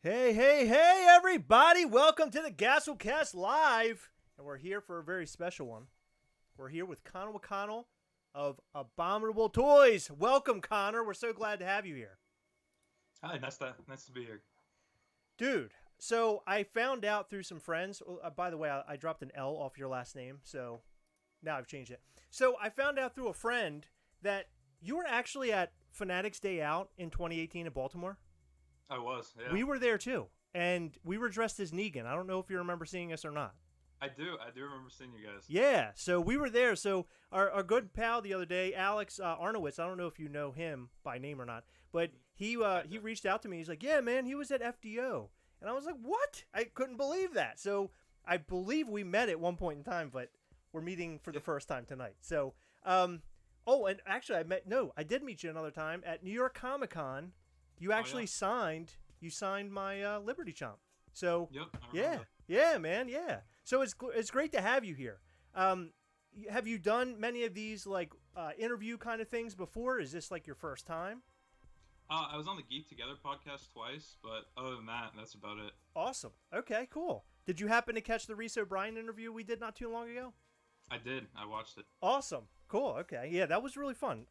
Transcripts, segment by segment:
Hey, hey, hey, everybody! Welcome to the Gastlecast Live! And we're here for a very special one. We're here with Connor McConnell of Abominable Toys. Welcome, Connor. We're so glad to have you here. Hi, nice to be here. Dude, so I found out through some friends. By the way, I dropped an L off your last name, so now I've changed it. So I found out through a friend that you were actually at Fanatics Day Out in 2018 in Baltimore. I was, yeah. We were there too, and we were dressed as Negan. I don't know if you remember seeing us or not. I do remember seeing you guys. Yeah, so we were there. So our good pal the other day, Alex Arnowitz, I don't know if you know him by name or not, but he reached out to me. He's like, yeah, man, he was at FDO. And I was like, what? I couldn't believe that. So I believe we met at one point in time, but we're meeting for the first time tonight. So, oh, and actually I did meet you another time at New York Comic Con. You actually signed my Liberty Chomp. So yeah, man, yeah. So it's great to have you here. Have you done many of these like interview kind of things before? Is this like your first time? I was on the Geek Together podcast twice, but other than that, that's about it. Awesome. Okay, cool. Did you happen to catch the Reese O'Brien interview we did not too long ago? I did. I watched it. Awesome. Cool. Okay. Yeah, that was really fun.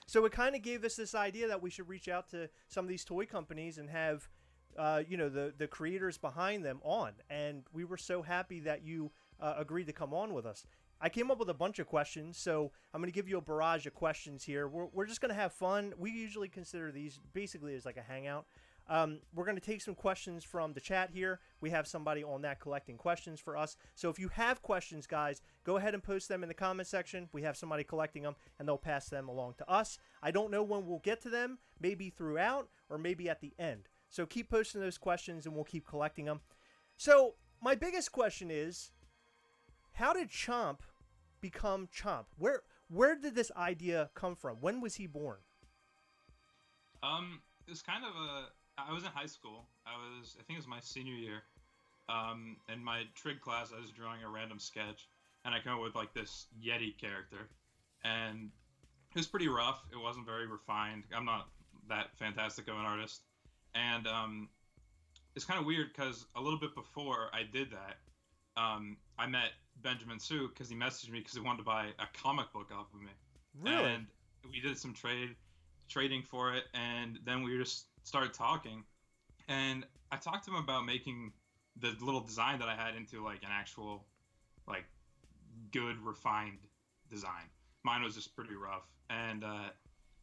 So it kind of gave us this idea that we should reach out to some of these toy companies and have, the creators behind them on. And we were so happy that you agreed to come on with us. I came up with a bunch of questions, so I'm going to give you a barrage of questions here. We're just going to have fun. We usually consider these basically as like a hangout. We're going to take some questions from the chat here. We have somebody on that collecting questions for us. So if you have questions, guys, go ahead and post them in the comment section. We have somebody collecting them, and they'll pass them along to us. I don't know when we'll get to them, maybe throughout or maybe at the end. So keep posting those questions, and we'll keep collecting them. So my biggest question is, how did Chomp become Chomp? Where did this idea come from? When was he born? It was kind of I was in high school. I think it was my senior year. In my trig class, I was drawing a random sketch, and I came up with like this Yeti character, and it was pretty rough. It wasn't very refined. I'm not that fantastic of an artist, and it's kind of weird because a little bit before I did that, I met Benjamin Sue because he messaged me because he wanted to buy a comic book off of me. Really? And we did some trading for it, and then we just started talking, and I talked to him about making the little design that I had into like an actual like good refined design. Mine was just pretty rough, and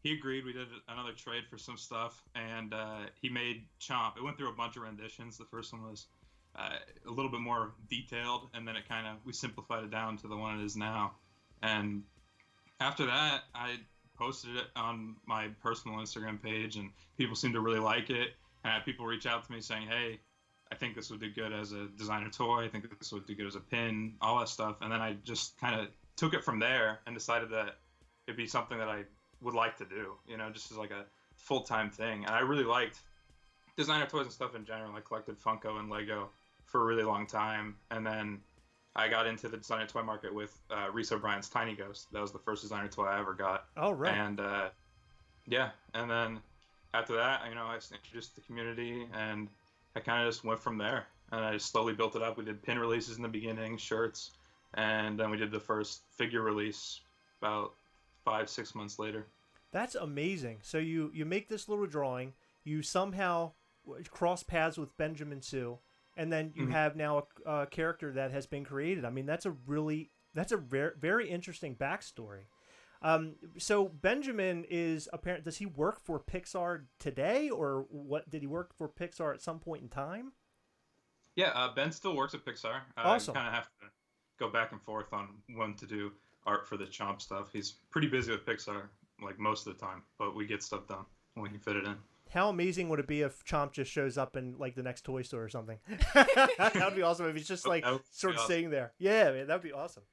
he agreed. We did another trade for some stuff, and he made Chomp. It went through a bunch of renditions. The first one was a little bit more detailed, and then we simplified it down to the one it is now. And after that, I posted it on my personal Instagram page, and people seemed to really like it. And I had people reach out to me saying, hey, I think this would do good as a designer toy. I think this would do good as a pin, all that stuff. And then I just kind of took it from there and decided that it'd be something that I would like to do, just as like a full-time thing. And I really liked designer toys and stuff in general. I collected Funko and Lego for a really long time. And then I got into the designer toy market with Reese O'Brien's Tiny Ghost. That was the first designer toy I ever got. Oh, right. And and then after that, I was introduced to the community, and I kind of just went from there. And I just slowly built it up. We did pin releases in the beginning, shirts, and then we did the first figure release about 5-6 months later. That's amazing. So you make this little drawing, you somehow cross paths with Benjamin Sue, and then you have now a character that has been created. I mean, that's a very, very interesting backstory. So Benjamin is apparent. Does he work for Pixar today, or what? Did he work for Pixar at some point in time? Yeah, Ben still works at Pixar. Awesome. I kind of have to go back and forth on when to do art for the Chomp stuff. He's pretty busy with Pixar, like most of the time, but we get stuff done when we can fit it in. How amazing would it be if Chomp just shows up in like the next toy store or something? That would be awesome if he's just like sort of sitting there. Yeah, man, that'd be awesome.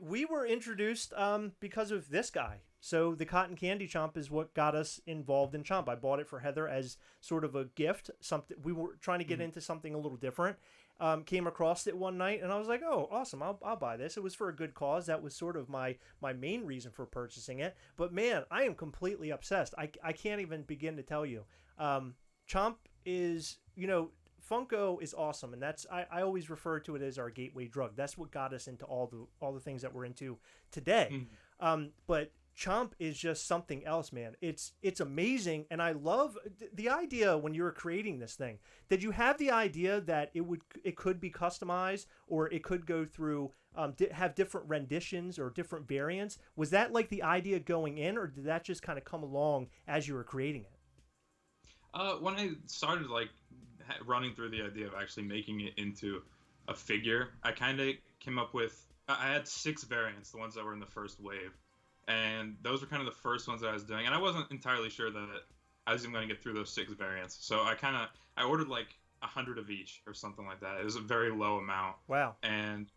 We were introduced because of this guy. So the cotton candy Chomp is what got us involved in Chomp. I bought it for Heather as sort of a gift. Something we were trying to get into something a little different. Came across it one night, and I was like, "Oh, awesome! I'll buy this." It was for a good cause. That was sort of my main reason for purchasing it. But man, I am completely obsessed. I can't even begin to tell you. Chomp is, Funko is awesome, and that's I always refer to it as our gateway drug. That's what got us into all the things that we're into today. But Chomp is just something else, man. It's amazing, and I love the idea when you were creating this thing. Did you have the idea that it could be customized, or it could go through have different renditions or different variants? Was that like the idea going in, or did that just kind of come along as you were creating it? When I started like running through the idea of actually making it into a figure, I kind of came up with, I had 6 variants, the ones that were in the first wave. And those were kind of the first ones that I was doing. And I wasn't entirely sure that I was even going to get through those 6 variants. So I ordered like 100 of each or something like that. It was a very low amount. Wow. And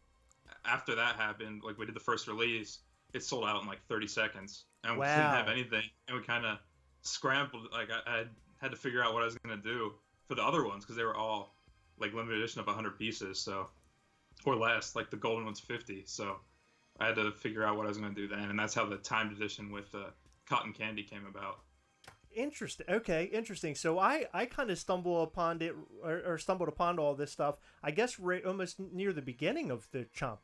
after that happened, like we did the first release, it sold out in like 30 seconds. And we didn't have anything. And we kind of scrambled. Like I had to figure out what I was going to do for the other ones, because they were all like limited edition of 100 pieces. So, or less, like the golden one's 50. So I had to figure out what I was going to do then, and that's how the timed edition with cotton candy came about. Interesting. Okay, interesting. So I kind of stumbled upon it, or stumbled upon all this stuff, I guess almost near the beginning of the Chomp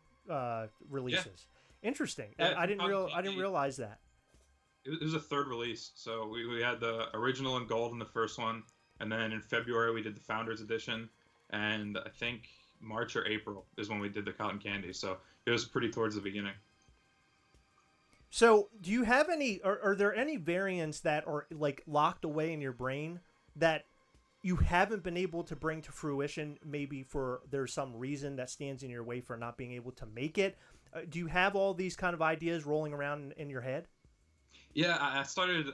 releases. Yeah. Interesting. Yeah, I didn't realize that. It was a 3rd release. So we had the original in gold in the first one, and then in February we did the Founders Edition, and I think March or April is when we did the cotton candy. So it was pretty towards the beginning. So do you have any, are there any variants that are like locked away in your brain that you haven't been able to bring to fruition, maybe for there's some reason that stands in your way for not being able to make it? Do you have all these kind of ideas rolling around in your head? Yeah, I started,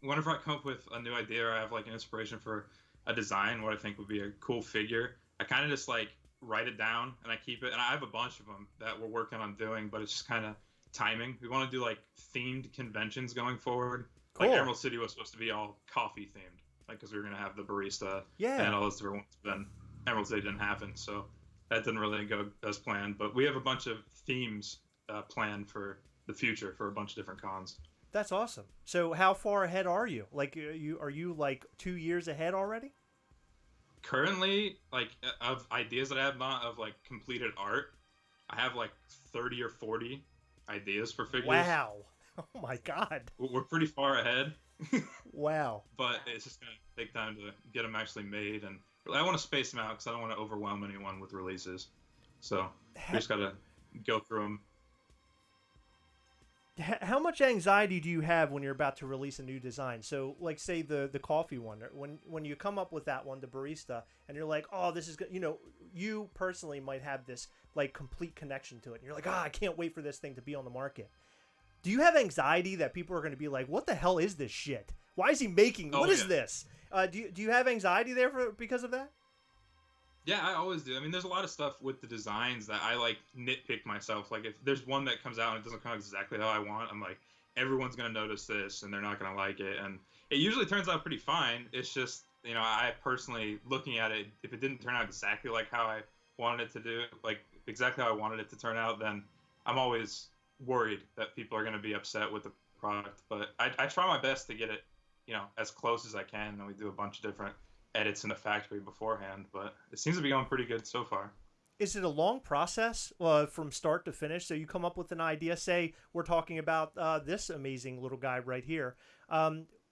whenever I come up with a new idea, or I have like an inspiration for a design, what I think would be a cool figure, I kind of just like write it down and I keep it. And I have a bunch of them that we're working on doing, but it's just kind of timing. We want to do like themed conventions going forward. Cool. Like Emerald City was supposed to be all coffee themed, like because we were going to have the barista and all those different ones. But then Emerald City didn't happen, so that didn't really go as planned. But we have a bunch of themes planned for the future for a bunch of different cons. That's awesome. So how far ahead are you? Like, are you like 2 years ahead already? Currently, like, of ideas that I have, not of like completed art, I have like 30 or 40 ideas for figures. Wow. Oh my God. We're pretty far ahead. Wow. But it's just going to take time to get them actually made. And I want to space them out because I don't want to overwhelm anyone with releases. So we just got to go through them. How much anxiety do you have when you're about to release a new design? So, like, say the coffee one, when you come up with that one, the barista, and you're like, oh, this is good. You personally might have this like complete connection to it, and you're like, I can't wait for this thing to be on the market. Do you have anxiety that people are going to be like, what the hell is this shit? Why is he making? What is this? Do you have anxiety there because of that? Yeah, I always do. I mean, there's a lot of stuff with the designs that I like nitpick myself. Like if there's one that comes out and it doesn't come out exactly how I want, I'm like, everyone's going to notice this and they're not going to like it. And it usually turns out pretty fine. It's just, I personally looking at it, if it didn't turn out exactly like how I wanted it to do, like exactly how I wanted it to turn out, then I'm always worried that people are going to be upset with the product. But I try my best to get it, as close as I can. And then we do a bunch of different edits in the factory beforehand, but it seems to be going pretty good so far. Is it a long process from start to finish? So you come up with an idea, say we're talking about this amazing little guy right here.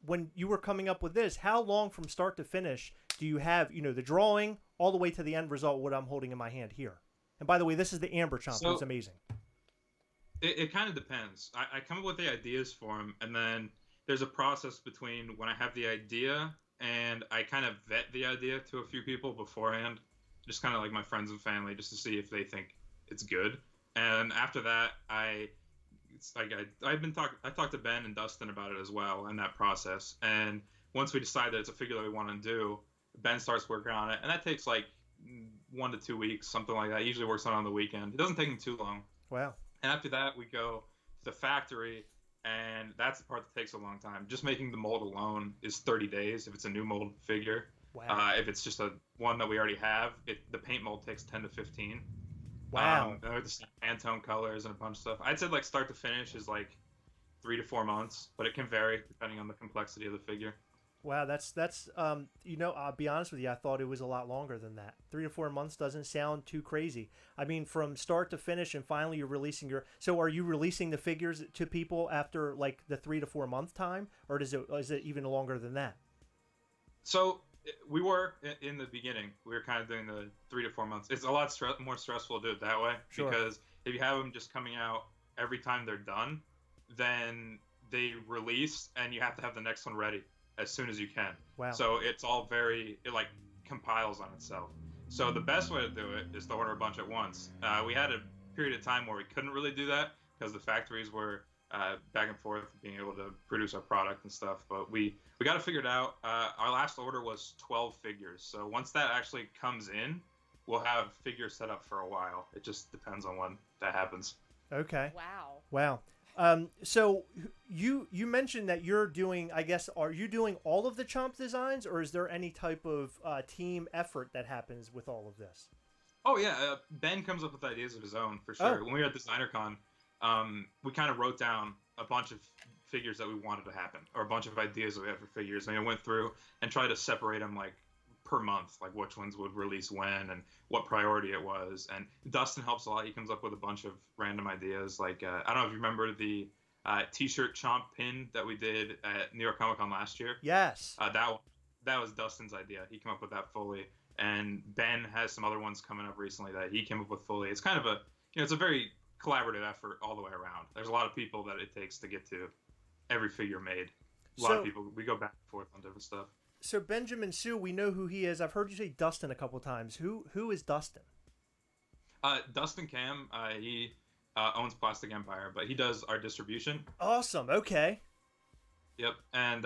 When you were coming up with this, how long from start to finish do you have, the drawing all the way to the end result, what I'm holding in my hand here? And by the way, this is the Amber Chomp. It's amazing. It kind of depends. I come up with the ideas for him, and then there's a process between when I have the idea and I kind of vet the idea to a few people beforehand, just kind of like my friends and family, just to see if they think it's good. And after that, I talked to Ben and Dustin about it as well in that process. And once we decide that it's a figure that we want to do, Ben starts working on it, and that takes like 1 to 2 weeks, something like that. He usually works on the weekend. It doesn't take him too long. Wow. And after that, we go to the factory. And that's the part that takes a long time. Just making the mold alone is 30 days if it's a new mold figure. Wow. If it's just one that we already have, the paint mold takes 10 to 15. Wow. And with the Pantone colors and a bunch of stuff. I'd say like start to finish is like 3 to 4 months, but it can vary depending on the complexity of the figure. Wow, that's I'll be honest with you, I thought it was a lot longer than that. 3 to 4 months doesn't sound too crazy. I mean, from start to finish, and finally you're releasing your. So, are you releasing the figures to people after like the 3 to 4 month time, or is it even longer than that? So we were in the beginning. We were kind of doing the 3 to 4 months. It's a lot more stressful to do it that way Sure. because if you have them just coming out every time they're done, then they release and you have to have the next one ready as soon as you can. Wow. So it's all it like compiles on itself. So the best way to do it is to order a bunch at once. We had a period of time where we couldn't really do that because the factories were back and forth being able to produce our product and stuff. But we got it figured out. Our last order was 12 figures. So once that actually comes in, we'll have figures set up for a while. It just depends on when that happens. Okay. Wow. So you mentioned that you're doing, I guess, are you doing all of the chomp designs, or is there any type of team effort that happens with all of this? Oh yeah, Ben comes up with ideas of his own for sure. Oh. When we were at DesignerCon, we kind of wrote down a bunch of figures that we wanted to happen, or a bunch of ideas that we had for figures, and I went through and tried to separate them like per month, like which ones would release when and what priority it was. And Dustin helps a lot. He comes up with a bunch of random ideas. Like I don't know if you remember the T-shirt chomp pin that we did at New York Comic Con last year. Yes. That was Dustin's idea. He came up with that fully. And Ben has some other ones coming up recently that he came up with fully. It's kind of it's a very collaborative effort all the way around. There's a lot of people that it takes to get to every figure made. A lot of people. We go back and forth on different stuff. So Benjamin Sue, we know who he is. I've heard you say Dustin a couple times. Who is Dustin? Dustin Cam, he owns Plastic Empire, but he does our distribution. Awesome. Okay. Yep, and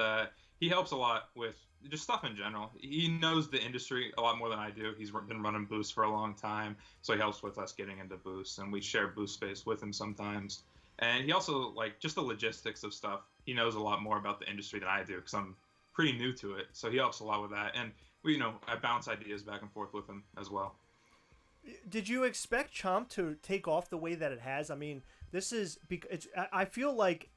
he helps a lot with just stuff in general. He knows the industry a lot more than I do. He's been running booths for a long time, so he helps with us getting into booths, and we share booth space with him sometimes. And he also, like, just the logistics of stuff. He knows a lot more about the industry than I do, because I'm pretty new to it, so he helps a lot with that. And I bounce ideas back and forth with him as well. Did you expect Chomp to take off the way that it has? I mean, this is because I feel like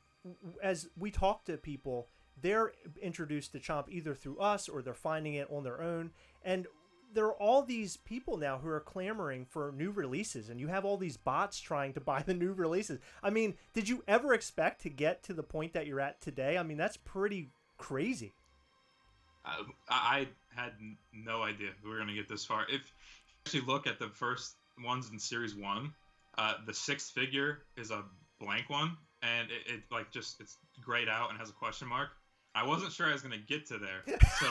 as we talk to people, they're introduced to Chomp either through us or they're finding it on their own. And there are all these people now who are clamoring for new releases, and you have all these bots trying to buy the new releases. I mean, did you ever expect to get to the point that you're at today? I mean, that's pretty crazy. I had no idea we were going to get this far. If you actually look at the first ones in Series 1, the sixth figure is a blank one, and it's grayed out and has a question mark. I wasn't sure I was going to get to there, so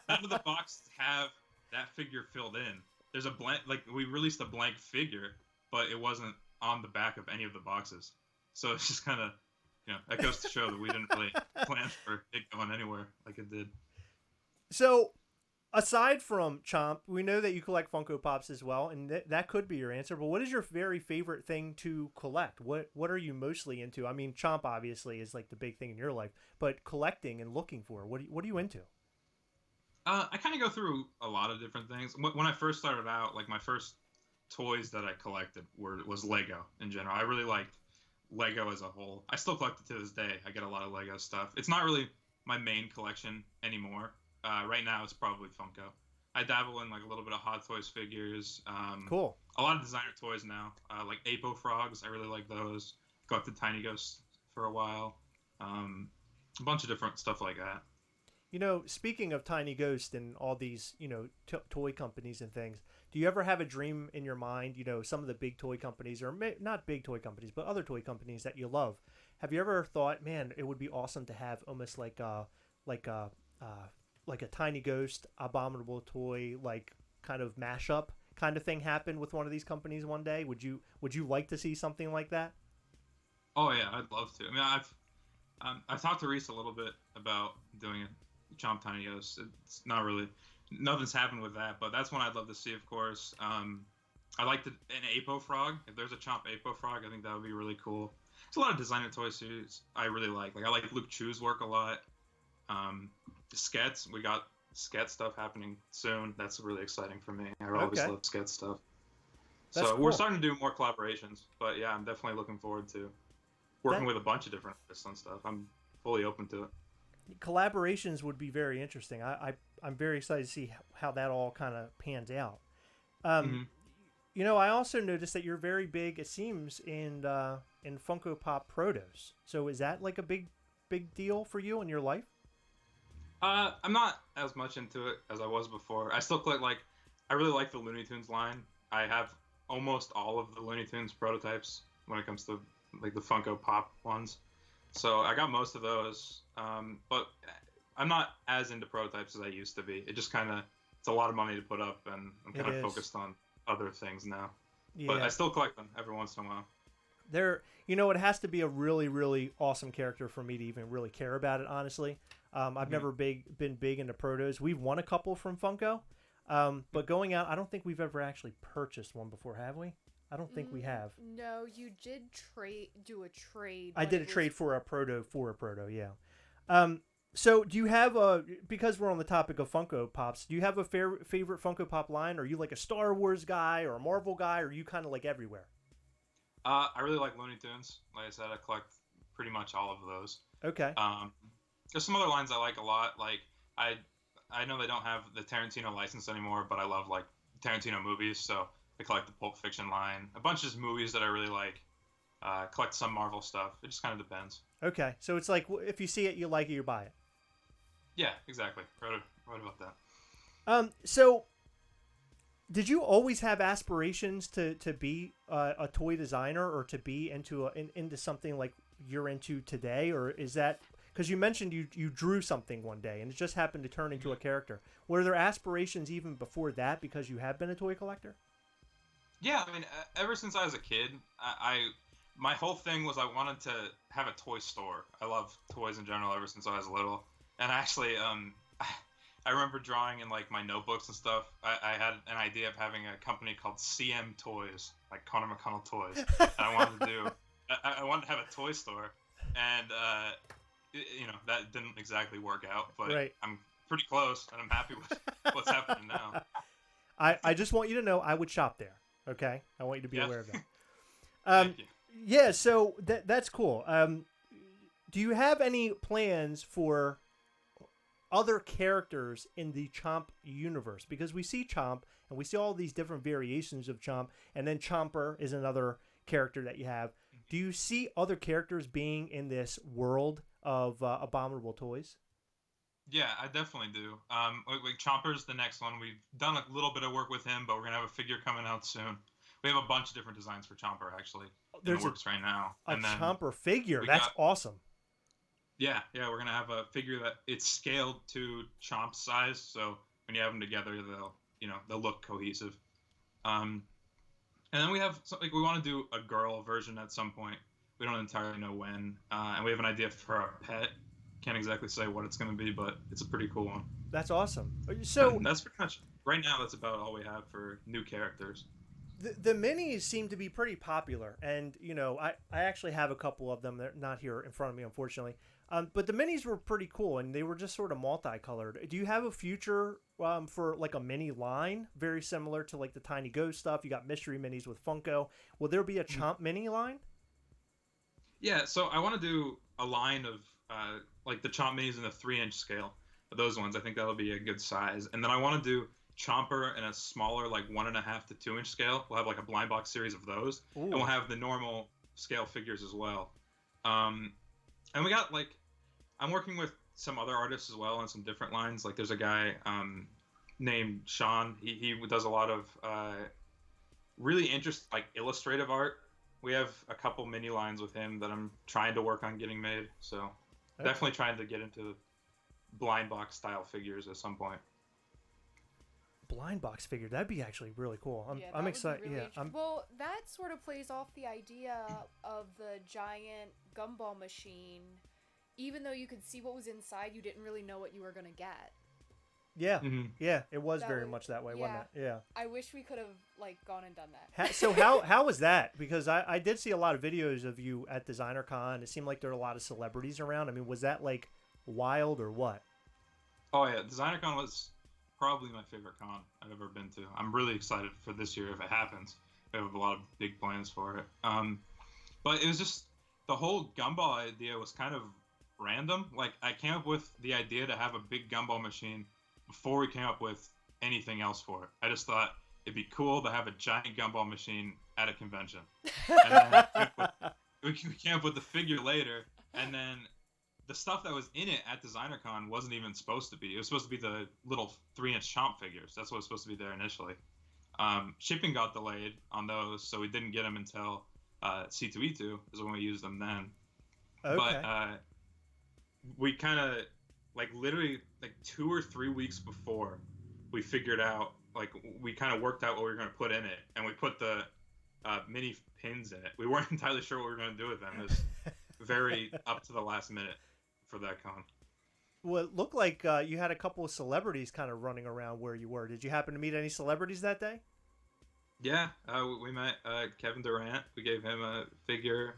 none of the boxes have that figure filled in. There's a blank, we released a blank figure, but it wasn't on the back of any of the boxes. So it's just kind of, that goes to show that we didn't really plan for it going anywhere like it did. So, aside from Chomp, we know that you collect Funko Pops as well, and that could be your answer. But what is your very favorite thing to collect? What are you mostly into? I mean, Chomp obviously is like the big thing in your life, but collecting and looking for, what are you into? I kind of go through a lot of different things. When I first started out, like my first toys that I collected was Lego in general. I really liked Lego as a whole. I still collect it to this day. I get a lot of Lego stuff. It's not really my main collection anymore. Right now, it's probably Funko. I dabble in like a little bit of Hot Toys figures. Cool. A lot of designer toys now, like Apo Frogs. I really like those. Collected Tiny Ghosts for a while. A bunch of different stuff like that. Speaking of Tiny Ghost and all these, toy companies and things, do you ever have a dream in your mind, some of the big toy companies, or not big toy companies, but other toy companies that you love? Have you ever thought, man, it would be awesome to have almost like a Tiny Ghost, Abominable toy, like kind of mashup kind of thing happen with one of these companies one day? Would you like to see something like that? Oh yeah, I'd love to. I mean, I've talked to Reese a little bit about doing a Chomp Tiny Ghost. It's not really, nothing's happened with that, but that's one I'd love to see, of course. I like an Apo Frog. If there's a Chomp Apo Frog, I think that would be really cool. There's a lot of designer toy series I really like. Like I like Luke Chu's work a lot. Skets, we got Sket stuff happening soon. That's really exciting for me. I always love Sket stuff. That's so cool. We're starting to do more collaborations, but yeah, I'm definitely looking forward to working with a bunch of different artists on stuff. I'm fully open to it. Collaborations would be very interesting. I'm very excited to see how that all kind of pans out. Um, Hmm. I also noticed that you're very big. It seems in Funko Pop Protos. So is that like a big deal for you in your life? I'm not as much into it as I was before. I still collect like I really like the Looney Tunes line. I have almost all of the Looney Tunes prototypes when it comes to like the Funko Pop ones. So I got most of those. But I'm not as into prototypes as I used to be. It just kind of it's a lot of money to put up, and I'm It kind of is. focused on other things now. But I Yeah. still collect them every once in a while. It has to be a really, really awesome character for me to even really care about it, honestly. I've Mhm. never been big into protos. We've won a couple from Funko, but going out, I don't think we've ever actually purchased one before, have we? I don't think we have. No, you did do a trade, I but did it a was trade for a proto, yeah. Um, so do you have because we're on the topic of Funko Pops, do you have a favorite Funko Pop line? Are you like a Star Wars guy or a Marvel guy, or are you kind of like everywhere? I really like Looney Tunes. Like I said, I collect pretty much all of those. Okay. Um, there's some other lines I like a lot. Like I I know they don't have the Tarantino license anymore, but I love like Tarantino movies, so I collect the Pulp Fiction line. A bunch of movies that I really like. Collect some Marvel stuff. It just kind of depends. Okay. So it's like if you see it, you like it, you buy it. Yeah, exactly. Right about that. So did you always have aspirations to be a toy designer or to be into something like you're into today, or is that because you mentioned you drew something one day and it just happened to turn into a character? Were there aspirations even before that because you have been a toy collector? Yeah, I mean, ever since I was a kid, my whole thing was I wanted to have a toy store. I love toys in general ever since I was little, and actually, I remember drawing in like my notebooks and stuff. I had an idea of having a company called CM Toys, like Connor McConnell Toys, and I wanted to do, I wanted to have a toy store, and that didn't exactly work out, but Right. I'm pretty close, and I'm happy with what's happening now. I just want you to know I would shop there. Okay, I want you to be Yeah, aware of that. thank you. Yeah, so that's cool. Do you have any plans for other characters in the Chomp universe? Because we see Chomp and we see all these different variations of Chomp, and then Chomper is another character that you have. Do you see other characters being in this world of Abominable Toys? Yeah, I definitely do. Like Chomper's the next one. We've done a little bit of work with him, but we're gonna have a figure coming out soon. We have a bunch of different designs for Chomper actually in the There's works right now. a And then Chomper figure. we That's got awesome. yeah, we're gonna have a figure that it's scaled to Chomp's size, so when you have them together, they'll look cohesive. Um, and then we have like we want to do a girl version at some point. We don't entirely know when, and we have an idea for our pet. Can't exactly say what it's gonna be, but it's a pretty cool one. That's awesome. So And that's pretty much right now. That's about all we have for new characters. the minis seem to be pretty popular, and I actually have a couple of them. They're not here in front of me, unfortunately. But the minis were pretty cool, and they were just sort of multicolored. Do you have a future for like a mini line, very similar to like the Tiny Ghost stuff? You got mystery minis with Funko. Will there be a Chomp mini line? Yeah, so I want to do a line of like the Chomp minis in the 3-inch scale. Those ones, I think that'll be a good size. And then I want to do Chomper in a smaller, like 1.5 to 2-inch scale. We'll have like a blind box series of those, Ooh. and we'll have the normal scale figures as well. And we got like I'm working with some other artists as well on some different lines. Like there's a guy named Sean. He does a lot of really interesting like illustrative art. We have a couple mini lines with him that I'm trying to work on getting made. So Okay. definitely trying to get into blind box style figures at some point. Blind box figure. That'd be actually really cool. yeah, that I'm would be excited. really Yeah. well, that sort of plays off the idea of the giant gumball machine. Even though you could see what was inside, you didn't really know what you were gonna get. Yeah. Mm-hmm. Yeah. It was That very was- much that way, yeah. wasn't it? Yeah. I wish we could have like gone and done that. So how was that? Because I did see a lot of videos of you at Designer Con. It seemed like there were a lot of celebrities around. I mean, was that like wild or what? Oh yeah, DesignerCon was probably my favorite con I've ever been to. I'm really excited for this year if it happens. We have a lot of big plans for it. But it was just the whole gumball idea was kind of random. Like, I came up with the idea to have a big gumball machine before we came up with anything else for it. I just thought it'd be cool to have a giant gumball machine at a convention. And then we came up with the figure later, and then the stuff that was in it at DesignerCon wasn't even supposed to be. It was supposed to be the little 3-inch chomp figures. That's what was supposed to be there initially. Shipping got delayed on those, so we didn't get them until C2E2 is when we used them then. Okay. But we kind of, like, literally, like, 2 or 3 weeks before we figured out, like, we kind of worked out what we were going to put in it, and we put the mini pins in it. We weren't entirely sure what we were going to do with them. It was very up to the last minute for that con. Well, it looked like you had a couple of celebrities kind of running around where you were. Did you happen to meet any celebrities that day? Yeah, we met Kevin Durant. We gave him a figure.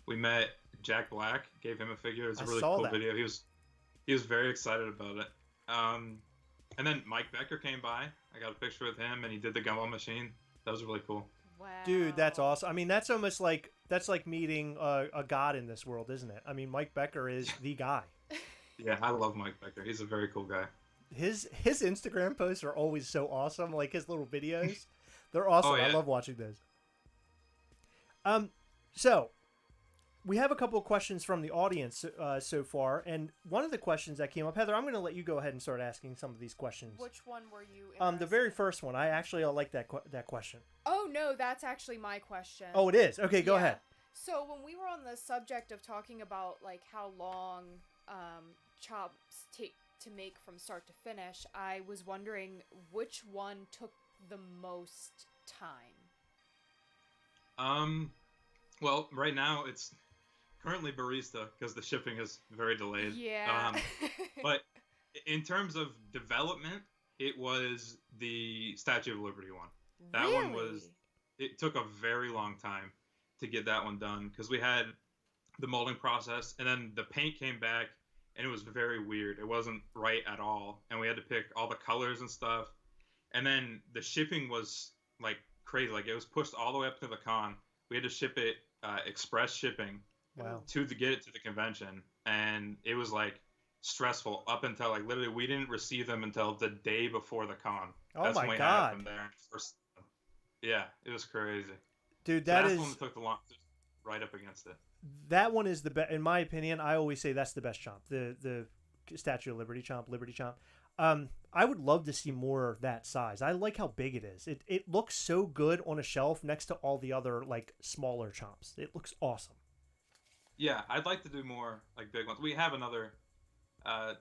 We met Jack Black. Gave him a figure. It was a really cool video. He was very excited about it. And then Mike Becker came by. I got a picture with him, and he did the gumball machine. That was really cool. Wow. Dude, that's awesome. I mean, that's almost like meeting a god in this world, isn't it? I mean, Mike Becker is the guy. Yeah, I love Mike Becker. He's a very cool guy. His Instagram posts are always so awesome. Like his little videos, they're awesome. Oh, yeah. I love watching those. So we have a couple of questions from the audience so far, and one of the questions that came up, Heather, I'm going to let you go ahead and start asking some of these questions. Which one were you? The very first one. I like that question. Oh no, that's actually my question. Oh, it is. Okay, go ahead. So when we were on the subject of talking about like how long chops take to make from start to finish, I was wondering which one took the most time. Well, right now it's currently barista because the shipping is very delayed. Yeah. But in terms of development, it was the Statue of Liberty one. That really? one was. It took a very long time to get that one done because we had the molding process, and then the paint came back, and it was very weird. It wasn't right at all, and we had to pick all the colors and stuff. And then the shipping was like crazy. Like it was pushed all the way up to the con. We had to ship it express shipping. Wow. To get it to the convention, and it was like stressful up until like literally we didn't receive them until the day before the con. Oh That's my when we God. had them there first. Yeah, it was crazy. Dude, That's is one that took the longest, right up against it. That one is the best, in my opinion. I always say that's the best chomp, the Statue of Liberty chomp, Liberty chomp. I would love to see more of that size. I like how big it is. It looks so good on a shelf next to all the other like smaller chomps. It looks awesome. Yeah, I'd like to do more like big ones. We have another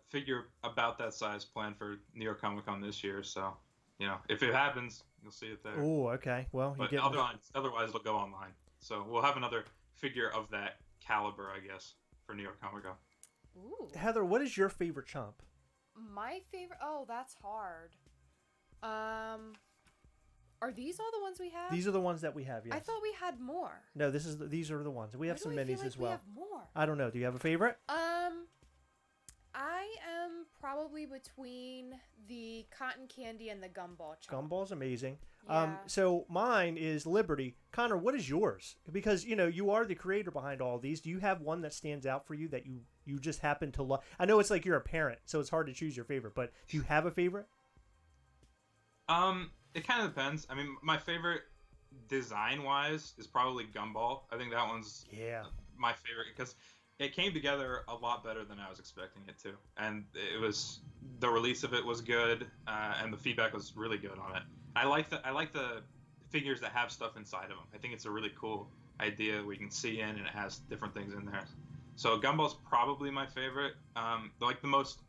figure about that size planned for New York Comic Con this year, so you know if it happens, you'll see it there. Oh, okay. Well, but otherwise it'll go online. So we'll have another figure of that caliber, I guess, for New York Comic Con. Ooh. Heather, what is your favorite chomp? My favorite. Oh, that's hard. Are these all the ones we have? These are the ones that we have. Yes. I thought we had more. No, these are the ones. We have some minis as well. We have more. I don't know. Do you have a favorite? I am probably between the cotton candy and the gumball chomp. Gumball's amazing. Yeah. So mine is Liberty. Connor, what is yours? Because you are the creator behind all of these. Do you have one that stands out for you that you just happen to love? I know it's like you're a parent, so it's hard to choose your favorite. But do you have a favorite? It kind of depends. I mean, my favorite design-wise is probably Gumball. I think that one's my favorite because it came together a lot better than I was expecting it to, and the release of it was good, and the feedback was really good on it. I like the figures that have stuff inside of them. I think it's a really cool idea we can see in, and it has different things in there. So Gumball's probably my favorite. Like the most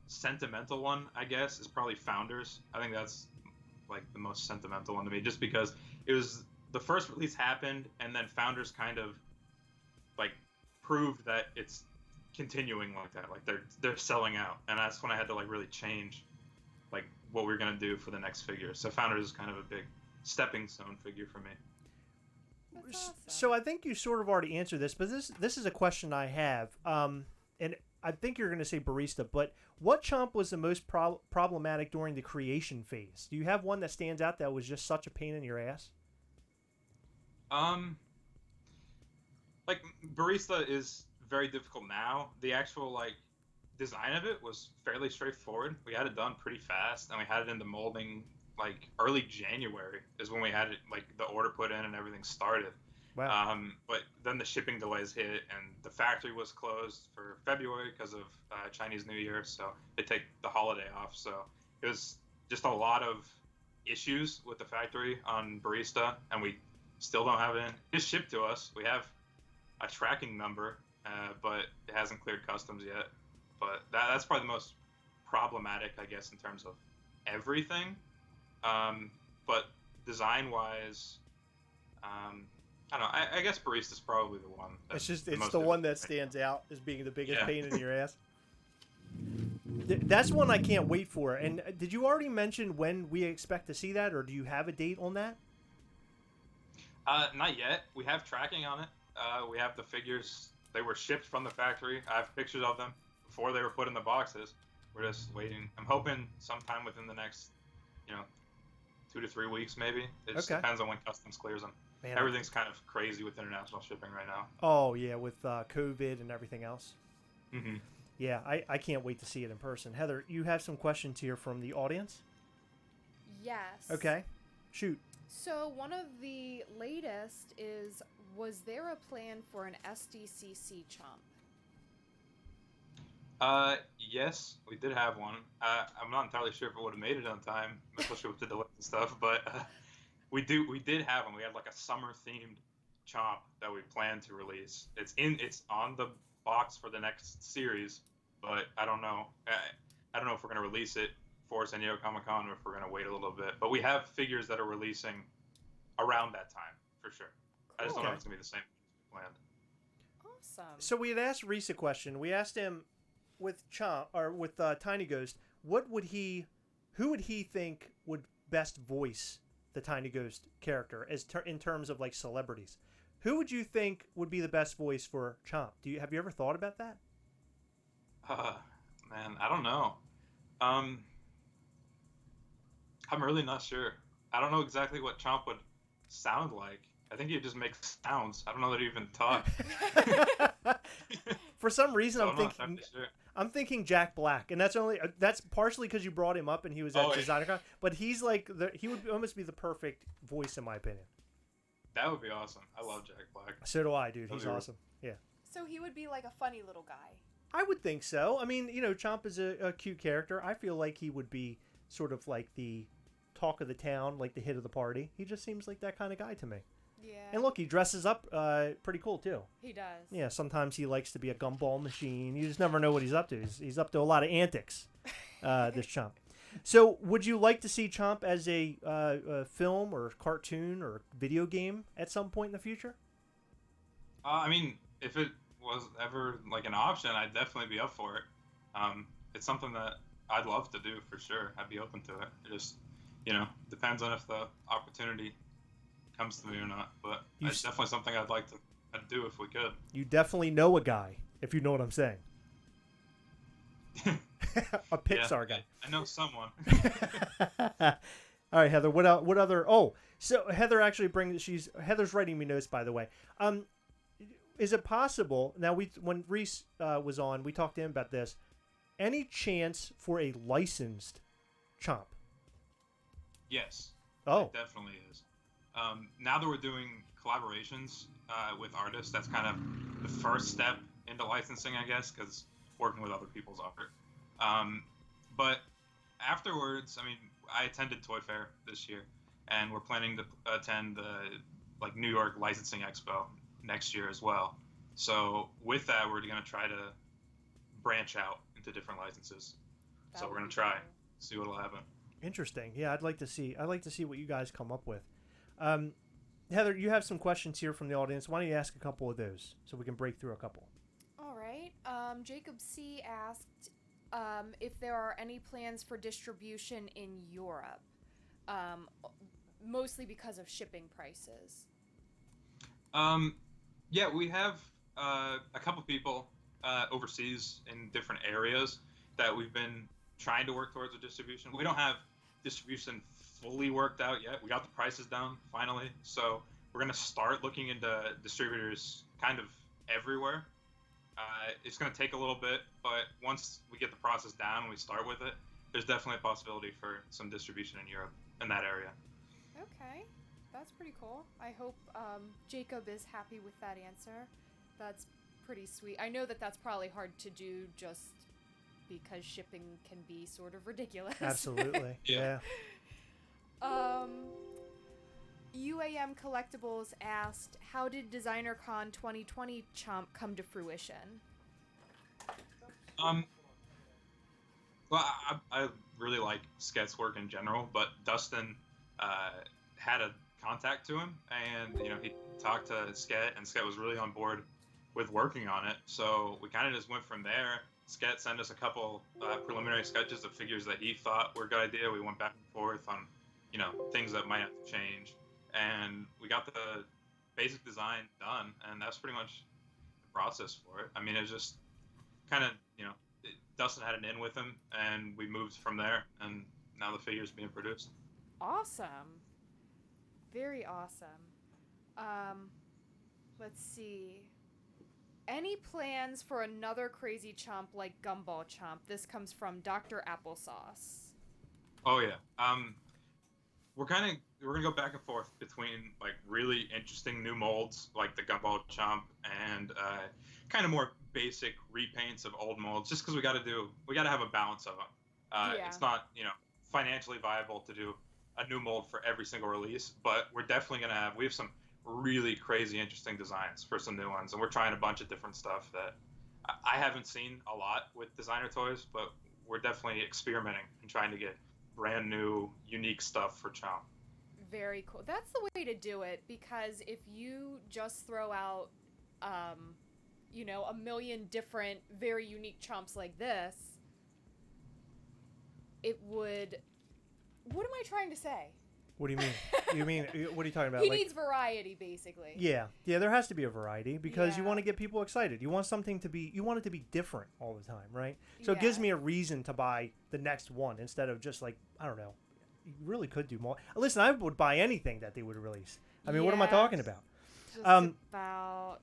sentimental one, I guess, is probably Founders. I think that's like the most sentimental one to me, just because it was the first release happened, and then Founders kind of like proved that it's continuing like that, like they're selling out, and that's when I had to like really change like what we're gonna do for the next figure. So Founders is kind of a big stepping stone figure for me. That's awesome. So I think you sort of already answered this, but this is a question I have, and I think you're going to say barista, but what chomp was the most problematic during the creation phase? Do you have one that stands out that was just such a pain in your ass? Like barista is very difficult now. The actual like design of it was fairly straightforward. We had it done pretty fast, and we had it in the molding like early January is when we had it like the order put in and everything started. Wow. But then the shipping delays hit, and the factory was closed for February because of Chinese New Year, so they take the holiday off. So it was just a lot of issues with the factory on Barista, and we still don't have it in. It's shipped to us. We have a tracking number, but it hasn't cleared customs yet. But that's probably the most problematic, I guess, in terms of everything. But design-wise, I don't know. I guess Barista's probably the one. It's the one that stands out as being the biggest pain in your ass. That's one I can't wait for. And did you already mention when we expect to see that, or do you have a date on that? Not yet. We have tracking on it. We have the figures. They were shipped from the factory. I have pictures of them before they were put in the boxes. We're just waiting. I'm hoping sometime within the next, 2 to 3 weeks, maybe. It just depends on when customs clears them. Man, everything's kind of crazy with international shipping right now. Oh, yeah, with COVID and everything else. Mm-hmm. Yeah, I can't wait to see it in person. Heather, you have some questions here from the audience? Yes. Okay, shoot. So one of the latest is, was there a plan for an SDCC chomp? Yes, we did have one. I'm not entirely sure if it would have made it on time, especially with the delays and stuff, but we did have one. We had like a summer-themed chomp that we planned to release. It's on the box for the next series, but I don't know. I don't know if we're going to release it for San Diego Comic-Con or if we're going to wait a little bit. But we have figures that are releasing around that time, for sure. Cool. I just don't know if it's going to be the same as planned. Awesome. So we had asked Reese a question. We asked him with Tiny Ghost, who would he think would best voice the Tiny Ghost character in terms of like celebrities? Who would you think would be the best voice for Chomp? Have you ever thought about that? Man, I don't know. I'm really not sure. I don't know exactly what Chomp would sound like. I think he just makes sounds. I don't know that he even talks. For some reason, I'm thinking Jack Black, and that's partially because you brought him up and he was at DesignerCon. But he's like he would almost be the perfect voice in my opinion. That would be awesome. I love Jack Black. So do I, dude. He's awesome. Yeah. So he would be like a funny little guy. I would think so. I mean, Chomp is a cute character. I feel like he would be sort of like the talk of the town, like the hit of the party. He just seems like that kind of guy to me. Yeah. And look, he dresses up pretty cool too. He does. Yeah, sometimes he likes to be a gumball machine. You just never know what he's up to. He's up to a lot of antics, this Chomp. So would you like to see Chomp as a film or cartoon or video game at some point in the future? I mean, if it was ever like an option, I'd definitely be up for it. It's something that I'd love to do for sure. I'd be open to it. It just, depends on if the opportunity comes to me or not. But it's definitely something I'd like to do if we could. You definitely know a guy, if you know what I'm saying. A Pixar guy. I know someone. All right, Heather. What other? Oh, so Heather actually Heather's writing me notes, by the way. Is it possible now? When Reese was on, we talked to him about this. Any chance for a licensed Chomp? Yes. Oh, it definitely is. Now that we're doing collaborations with artists, that's kind of the first step into licensing, I guess, because working with other people's art. But afterwards, I mean, I attended Toy Fair this year, and we're planning to attend the New York Licensing Expo next year as well. So with that, we're going to try to branch out into different licenses. So we're going to try, see what'll happen. Interesting. Yeah, I'd like to see what you guys come up with. Heather, you have some questions here from the audience. Why don't you ask a couple of those so we can break through a couple? All right. Jacob C. asked if there are any plans for distribution in Europe, mostly because of shipping prices. Yeah, we have a couple people overseas in different areas that we've been trying to work towards a distribution. We don't have distribution fully worked out yet. We got the prices down finally, so we're going to start looking into distributors kind of everywhere. It's going to take a little bit, but once we get the process down and we start with it, there's definitely a possibility for some distribution in Europe, in that area. Okay, that's pretty cool. I hope Jacob is happy with that answer. That's pretty sweet. I know that that's probably hard to do just because shipping can be sort of ridiculous. Absolutely. Yeah. UAM Collectibles asked, how did DesignerCon 2020 Chomp come to fruition? Well, I really like Sket's work in general, but Dustin had a contact to him, and he talked to Sket, and Sket was really on board with working on it. So we kind of just went from there. Sket sent us a couple preliminary sketches of figures that he thought were a good idea. We went back and forth on things that might have to change, and we got the basic design done, and that's pretty much the process for it. I mean, it was just kind of Dustin had an in with him, and we moved from there, and now the figure's being produced. Awesome. Very awesome. Let's see. Any plans for another crazy chomp like Gumball Chomp? This comes from Dr. Applesauce. Oh yeah. We're gonna go back and forth between like really interesting new molds like the Gumball Chomp and kind of more basic repaints of old molds, just because we got to have a balance of them. Yeah. It's not financially viable to do a new mold for every single release, but we're definitely we have some really crazy interesting designs for some new ones, and we're trying a bunch of different stuff that I haven't seen a lot with designer toys, but we're definitely experimenting and trying to get brand new unique stuff for Chomp. Very cool. That's the way to do it, because if you just throw out a million different very unique chomps like this, it would... What am I trying to say? What do you mean? What are you talking about? He needs variety, basically. Yeah, there has to be a variety, because you Yeah. want to get people excited. You want you want it to be different all the time, right? So it gives me a reason to buy the next one instead of just like, I don't know. You really could do more. Listen, I would buy anything that they would release. I mean, what am I talking about? Just about.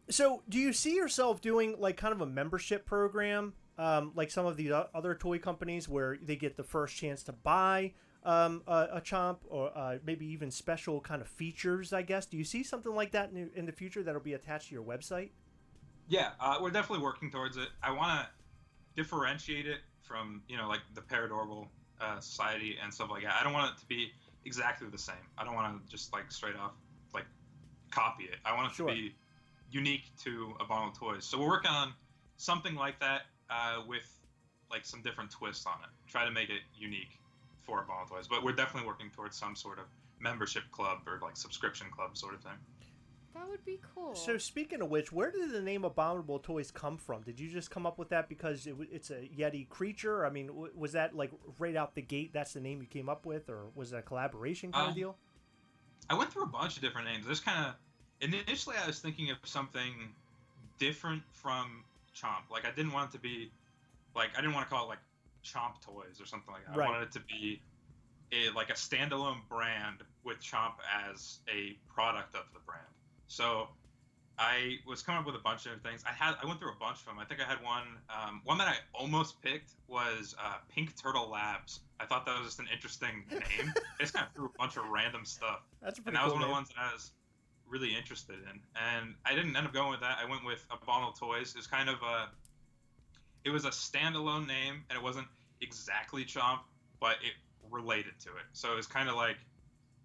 So do you see yourself doing like kind of a membership program, like some of the other toy companies where they get the first chance to buy a chomp, or maybe even special kind of features, I guess? Do you see something like that in the future that'll be attached to your website? Yeah, we're definitely working towards it. I want to differentiate it from, like the Paranormal Society and stuff like that. I don't want it to be exactly the same. I don't want to just like straight off like copy it. I want it to be unique to Abominable Toys. So we're working on something like that with like some different twists on it. Try to make it unique for Abominable Toys. But we're definitely working towards some sort of membership club or like subscription club sort of thing. That would be cool. So speaking of which, where did the name Abominable Toys come from? Did you just come up with that because it's a Yeti creature? I mean, was that like right out the gate, that's the name you came up with, or was it a collaboration kind of deal? I went through a bunch of different names. There's kind of... Initially, I was thinking of something different from Chomp. Like, I didn't want it to be... Like, I didn't want to call it, like, Chomp Toys or something like that. Right. I wanted it to be like a standalone brand with Chomp as a product of the brand. So I was coming up with a bunch of things. I went through a bunch of them. I think I had one that I almost picked was Pink Turtle Labs. I thought that was just an interesting name. I just kind of threw a bunch of random stuff. That's a pretty and that was cool one of the name. ones that I was really interested in. And I didn't end up going with that. I went with Abominable Toys. It's kind of it was a standalone name, and it wasn't exactly Chomp, but it related to it. So it was kind of like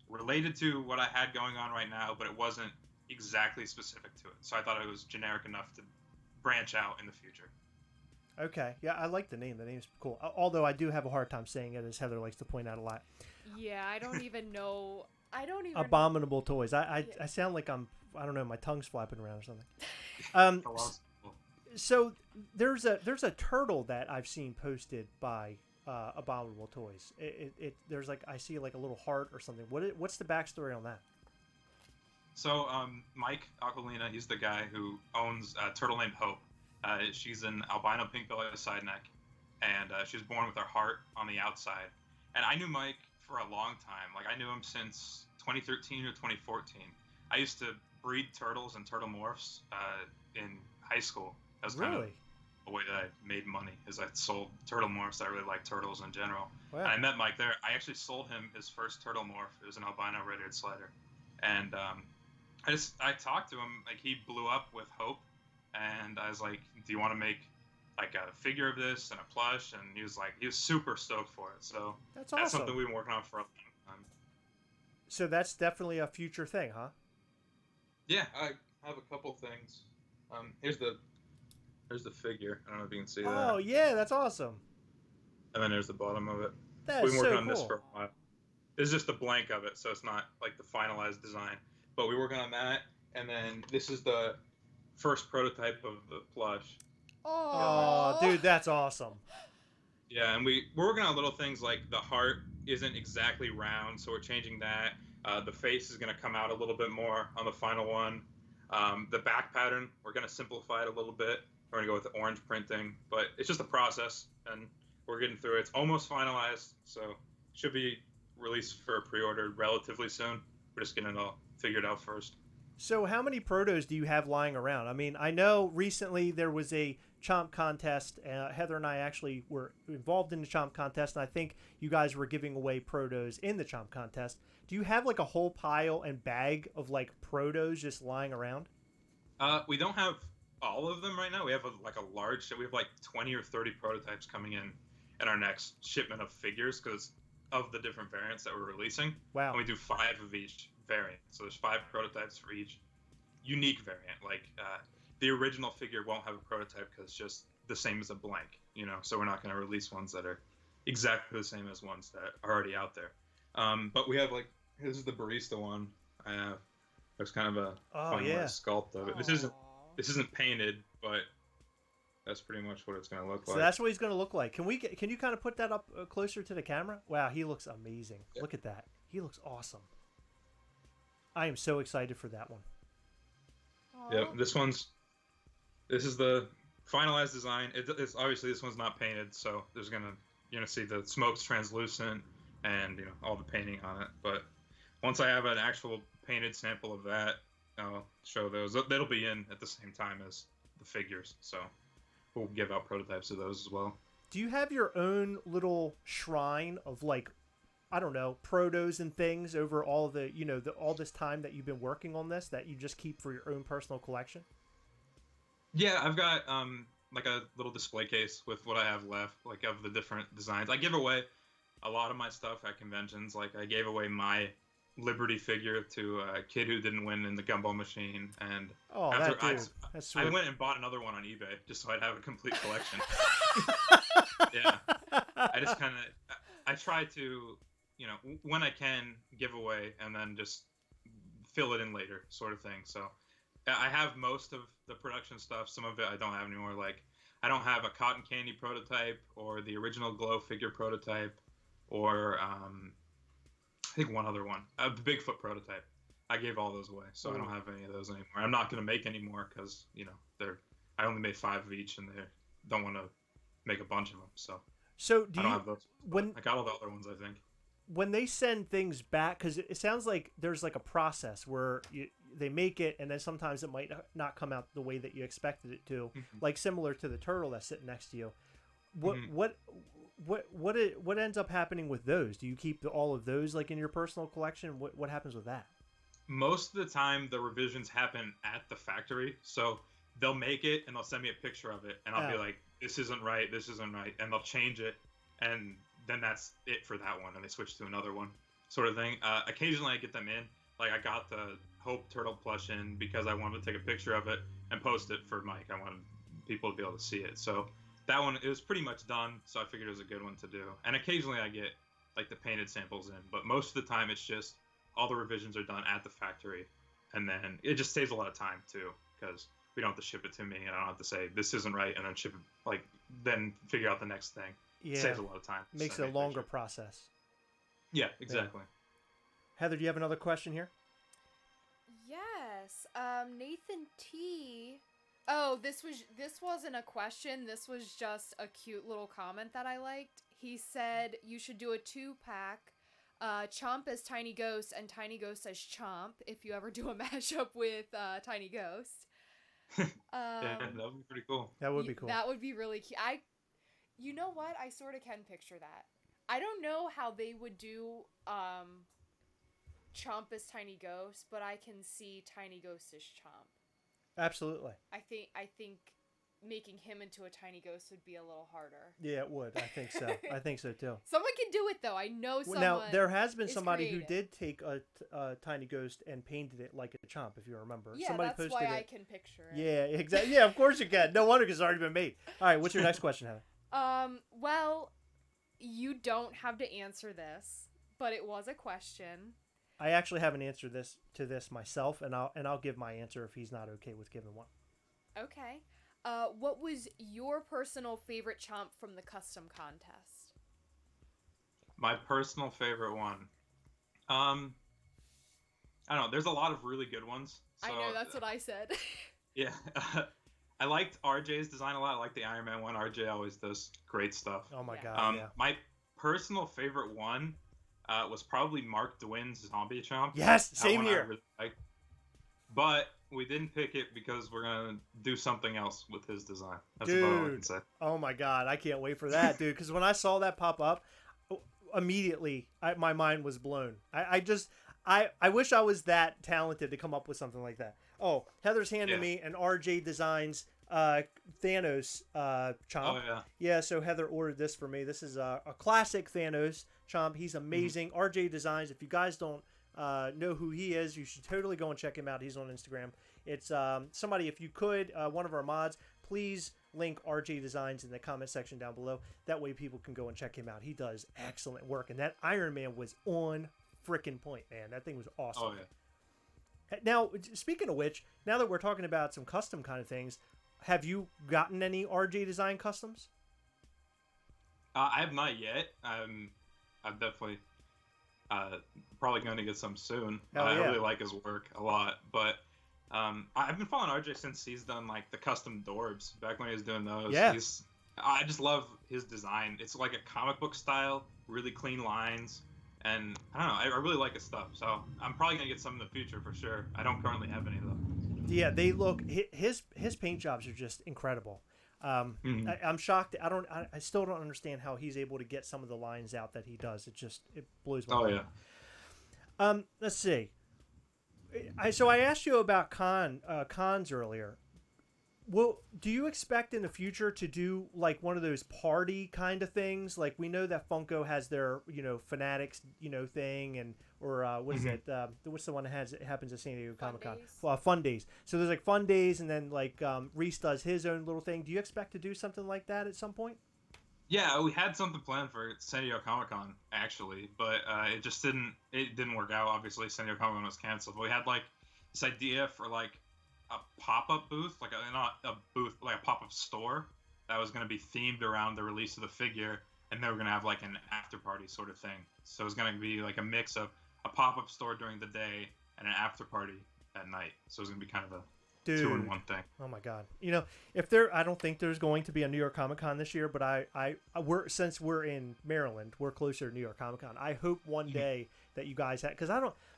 related to what I had going on right now, but it wasn't exactly specific to it. So I thought it was generic enough to branch out in the future. Okay. Yeah, I like the name. The name's cool. Although I do have a hard time saying it, as Heather likes to point out a lot. Yeah, I don't even know. Abominable Toys. I sound like I don't know, my tongue's flapping around or something. So there's a turtle that I've seen posted by Abominable Toys. There's like, I see like a little heart or something. What's the backstory on that? So Mike Aquilina, he's the guy who owns a turtle named Hope. She's an albino pink-bellied side neck, and she was born with her heart on the outside. And I knew Mike for a long time. Like, I knew him since 2013 or 2014. I used to breed turtles and turtle morphs in high school. That was kind of Really? the way that I made money, is I sold turtle morphs. I really like turtles in general. Wow. And I met Mike there. I actually sold him his first turtle morph. It was an albino red-eared slider. And I talked to him, like he blew up with hope. And I was like, do you want to make like a figure of this and a plush? And he was super stoked for it. So That's awesome. that's something we've been working on for a long time. So that's definitely a future thing, huh? Yeah, I have a couple things. Here's the figure. I don't know if you can see that. Oh yeah, that's awesome. And then there's the bottom of it. That's We've been working so on cool. this for a while. This is just the blank of it, so it's not like the finalized design. But we're working on that, and then this is the first prototype of the plush. Oh, dude, that's awesome. Yeah, and we're working on little things like the heart isn't exactly round, so we're changing that. The face is going to come out a little bit more on the final one. The back pattern, we're going to simplify it a little bit. We're going to go with the orange printing, but it's just a process, and we're getting through it. It's almost finalized, so should be released for pre-order relatively soon. We're just getting it all figured out first. So how many protos do you have lying around? I mean, I know recently there was a chomp contest. Heather and I actually were involved in the chomp contest, and I think you guys were giving away protos in the chomp contest. Do you have like a whole pile and bag of like protos just lying around? We don't have all of them right now. We have a large. We have like 20 or 30 prototypes coming in our next shipment of figures because of the different variants that we're releasing. Wow. And we do 5 of each variant. So there's 5 prototypes for each unique variant. Like the original figure won't have a prototype because it's just the same as a blank, you know. So we're not going to release ones that are exactly the same as ones that are already out there. But we have this is the barista one. I have. There's kind of a finalized sculpt of it. This isn't painted, but that's pretty much what it's going to look like. So that's what he's going to look like. Can you kind of put that up closer to the camera? Wow, he looks amazing. Yep. Look at that. He looks awesome. I am so excited for that one. Yep, this is the finalized design. It's obviously this one's not painted, so you're gonna see the smoke's translucent and all the painting on it. But once I have an actual painted sample of that, I'll show those. That'll be in at the same time as the figures, so we'll give out prototypes of those as well. Do you have your own little shrine of I don't know, protos and things over all the all this time that you've been working on this that you just keep for your own personal collection? Yeah, I've got like a little display case with what I have left, like of the different designs. I give away a lot of my stuff at conventions. Like I gave away my Liberty figure to a kid who didn't win in the gumball machine, and that's sweet. I went and bought another one on eBay just so I'd have a complete collection. Yeah, I just kind of I try to when I can give away and then just fill it in later, sort of thing. So I have most of the production stuff. Some of it I don't have anymore. Like I don't have a cotton candy prototype or the original glow figure prototype or I think one other one, the Bigfoot prototype. I gave all those away, so I don't have any of those anymore. I'm not going to make any more because I only made 5 of each, and they don't want to make a bunch of them. So do I don't have those. When I got all the other ones, I think. When they send things back, because it sounds like there's like a process where they make it, and then sometimes it might not come out the way that you expected it to, like similar to the turtle that's sitting next to you. What ends up happening with those? Do you keep all of those like in your personal collection? What happens with that? Most of the time, the revisions happen at the factory. So they'll make it and they'll send me a picture of it, and I'll be like, "This isn't right. This isn't right," and they'll change it, and then that's it for that one, and they switch to another one, sort of thing. Occasionally, I get them in. Like I got the Hope Turtle plush in because I wanted to take a picture of it and post it for Mike. I wanted people to be able to see it. So that one, it was pretty much done, so I figured it was a good one to do. And occasionally I get like the painted samples in, but most of the time it's just all the revisions are done at the factory, and then it just saves a lot of time too, because we don't have to ship it to me, and I don't have to say this isn't right and then ship it, then figure out the next thing. Yeah, it saves a lot of time. Makes it a longer process. Yeah, exactly. Yeah. Heather, do you have another question here? Yes. Nathan T. Oh, this wasn't a question. This was just a cute little comment that I liked. He said you should do a 2-pack. Chomp as Tiny Ghost and Tiny Ghost as Chomp if you ever do a mashup with Tiny Ghost. Yeah, that would be pretty cool. That would be cool. That would be really cute. You know what? I sort of can picture that. I don't know how they would do Chomp as Tiny Ghost, but I can see Tiny Ghost as Chomp. Absolutely. I think making him into a tiny ghost would be a little harder. Yeah, it would. I think so. I think so too. Someone can do it though. I know someone. Now there has been somebody creative. who did take a tiny ghost and painted it like a chomp, if you remember. Yeah, somebody that's posted why it. I can picture it. Yeah, exactly. Yeah, of course you can. No wonder because it's already been made. All right, what's your next question, Heather? Well, you don't have to answer this, but it was a question. I actually have an answer to this myself, and I'll give my answer if he's not okay with giving one. Okay. What was your personal favorite chomp from the custom contest? My personal favorite one. I don't know. There's a lot of really good ones. So, I know, that's what I said. Yeah. I liked RJ's design a lot. I like the Iron Man one. RJ always does great stuff. Oh my Yeah. god, yeah. My personal favorite one was probably Mark DeWinn's Zombie Chomp. Yes, That same one I here. really liked. But we didn't pick it because we're going to do something else with his design. That's about all I can say. Oh my god, I can't wait for that, dude. Because when I saw that pop up, immediately my mind was blown. I wish I was that talented to come up with something like that. Oh, Heather's handing me an RJ Designs Thanos chomp. Oh, yeah. Yeah, so Heather ordered this for me. This is a classic Thanos chomp. He's amazing. RJ Designs. If you guys don't know who he is, you should totally go and check him out. He's on Instagram. It's somebody, if you could, one of our mods, please link RJ Designs in the comment section down below. That way people can go and check him out. He does excellent work. And that Iron Man was on freaking point, man. That thing was awesome. Oh, yeah. Now, speaking of which, now that we're talking about some custom kind of things, have you gotten any RJ Design customs? I have not yet. I'm definitely probably going to get some soon. I really like his work a lot. But I've been following RJ since he's done like the custom Dorbs, back when he was doing those. Yeah. I just love his design. It's like a comic book style, really clean lines. And I don't know, I really like his stuff. So I'm probably going to get some in the future for sure. I don't currently have any though. Yeah, they look, his paint jobs are just incredible. I'm shocked. I still don't understand how he's able to get some of the lines out that he does. It blows my mind. Yeah. Let's see. So I asked you about cons earlier. Well, do you expect in the future to do like one of those party kind of things? Like we know that Funko has their, Fanatics, thing, and or what is it? What's the one that happens at San Diego Comic-Con? Fun Days. So there's like Fun Days, and then like Reese does his own little thing. Do you expect to do something like that at some point? Yeah, we had something planned for San Diego Comic-Con actually, but it just didn't work out. Obviously, San Diego Comic-Con was canceled. But we had like this idea for like a pop-up booth, not a booth, like a pop-up store that was going to be themed around the release of the figure, and they were going to have like an after-party sort of thing. So it was going to be like a mix of a pop-up store during the day and an after-party at night. So it was going to be kind of a two-in-one thing. Oh my god! I don't think there's going to be a New York Comic Con this year, but since we're in Maryland, we're closer to New York Comic Con. I hope one day that you guys because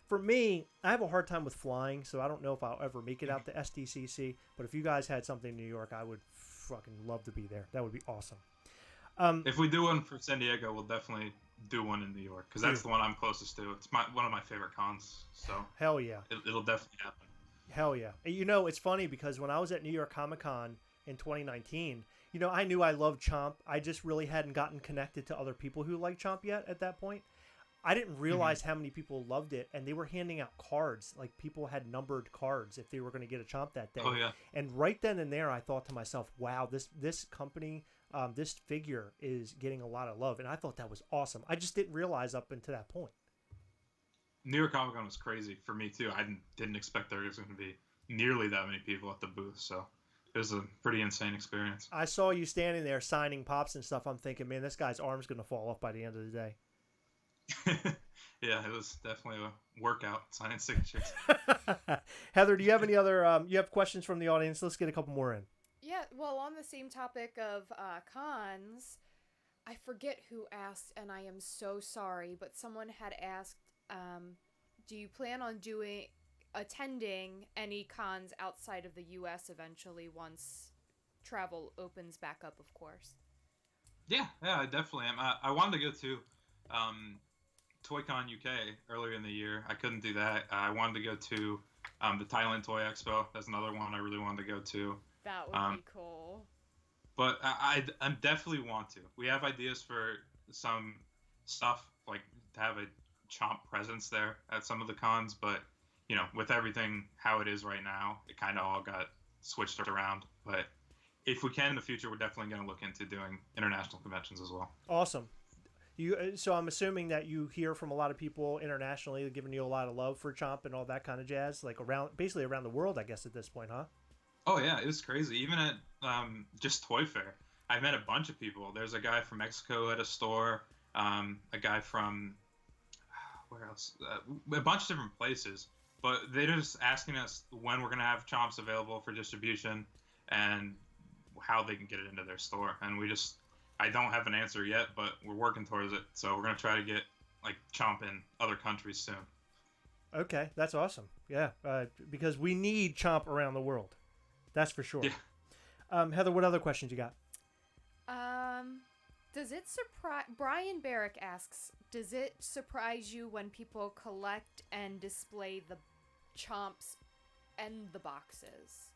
for me, I have a hard time with flying, so I don't know if I'll ever make it out to SDCC. But if you guys had something in New York, I would fucking love to be there. That would be awesome. If we do one for San Diego, we'll definitely do one in New York because that's the one I'm closest to. It's one of my favorite cons. So hell yeah, it'll definitely happen. Hell yeah. It's funny because when I was at New York Comic Con in 2019, I knew I loved Chomp. I just really hadn't gotten connected to other people who liked Chomp yet at that point. I didn't realize how many people loved it, and they were handing out cards. Like, people had numbered cards if they were going to get a Chomp that day. Oh, yeah. And right then and there, I thought to myself, wow, this company, this figure is getting a lot of love. And I thought that was awesome. I just didn't realize up until that point. New York Comic Con was crazy for me, too. I didn't expect there was going to be nearly that many people at the booth, so it was a pretty insane experience. I saw you standing there signing pops and stuff. I'm thinking, man, this guy's arm's going to fall off by the end of the day. Yeah, it was definitely a workout signing signatures. Heather, do you have any other you have questions from the audience? Let's get a couple more in. Yeah, well, on the same topic of cons, I forget who asked, and I am so sorry, but someone had asked, do you plan on doing attending any cons outside of the U.S. eventually once travel opens back up, of course. Yeah, I definitely am. I wanted to go to ToyCon UK earlier in the year. I couldn't do that. I wanted to go to the Thailand Toy Expo. That's another one I really wanted to go to. That would be cool. But I'm definitely want to. We have ideas for some stuff, like to have a chomp presence there at some of the cons, but with everything how it is right now, it kind of all got switched around. But if we can in the future, we're definitely going to look into doing international conventions as well. Awesome. So I'm assuming that you hear from a lot of people internationally giving you a lot of love for Chomp and all that kind of jazz, like basically around the world, I guess, at this point, huh? Oh yeah, it was crazy. Even at just Toy Fair, I met a bunch of people. There's a guy from Mexico at a store, a guy from where else? A bunch of different places. But they're just asking us when we're gonna have Chomps available for distribution and how they can get it into their store. And I don't have an answer yet, but we're working towards it. So we're gonna try to get like Chomp in other countries soon. Okay, that's awesome. Yeah, because we need Chomp around the world. That's for sure. Yeah. Heather, what other questions you got? Does it surprise... Brian Barrick asks, does it surprise you when people collect and display the Chomps and the boxes?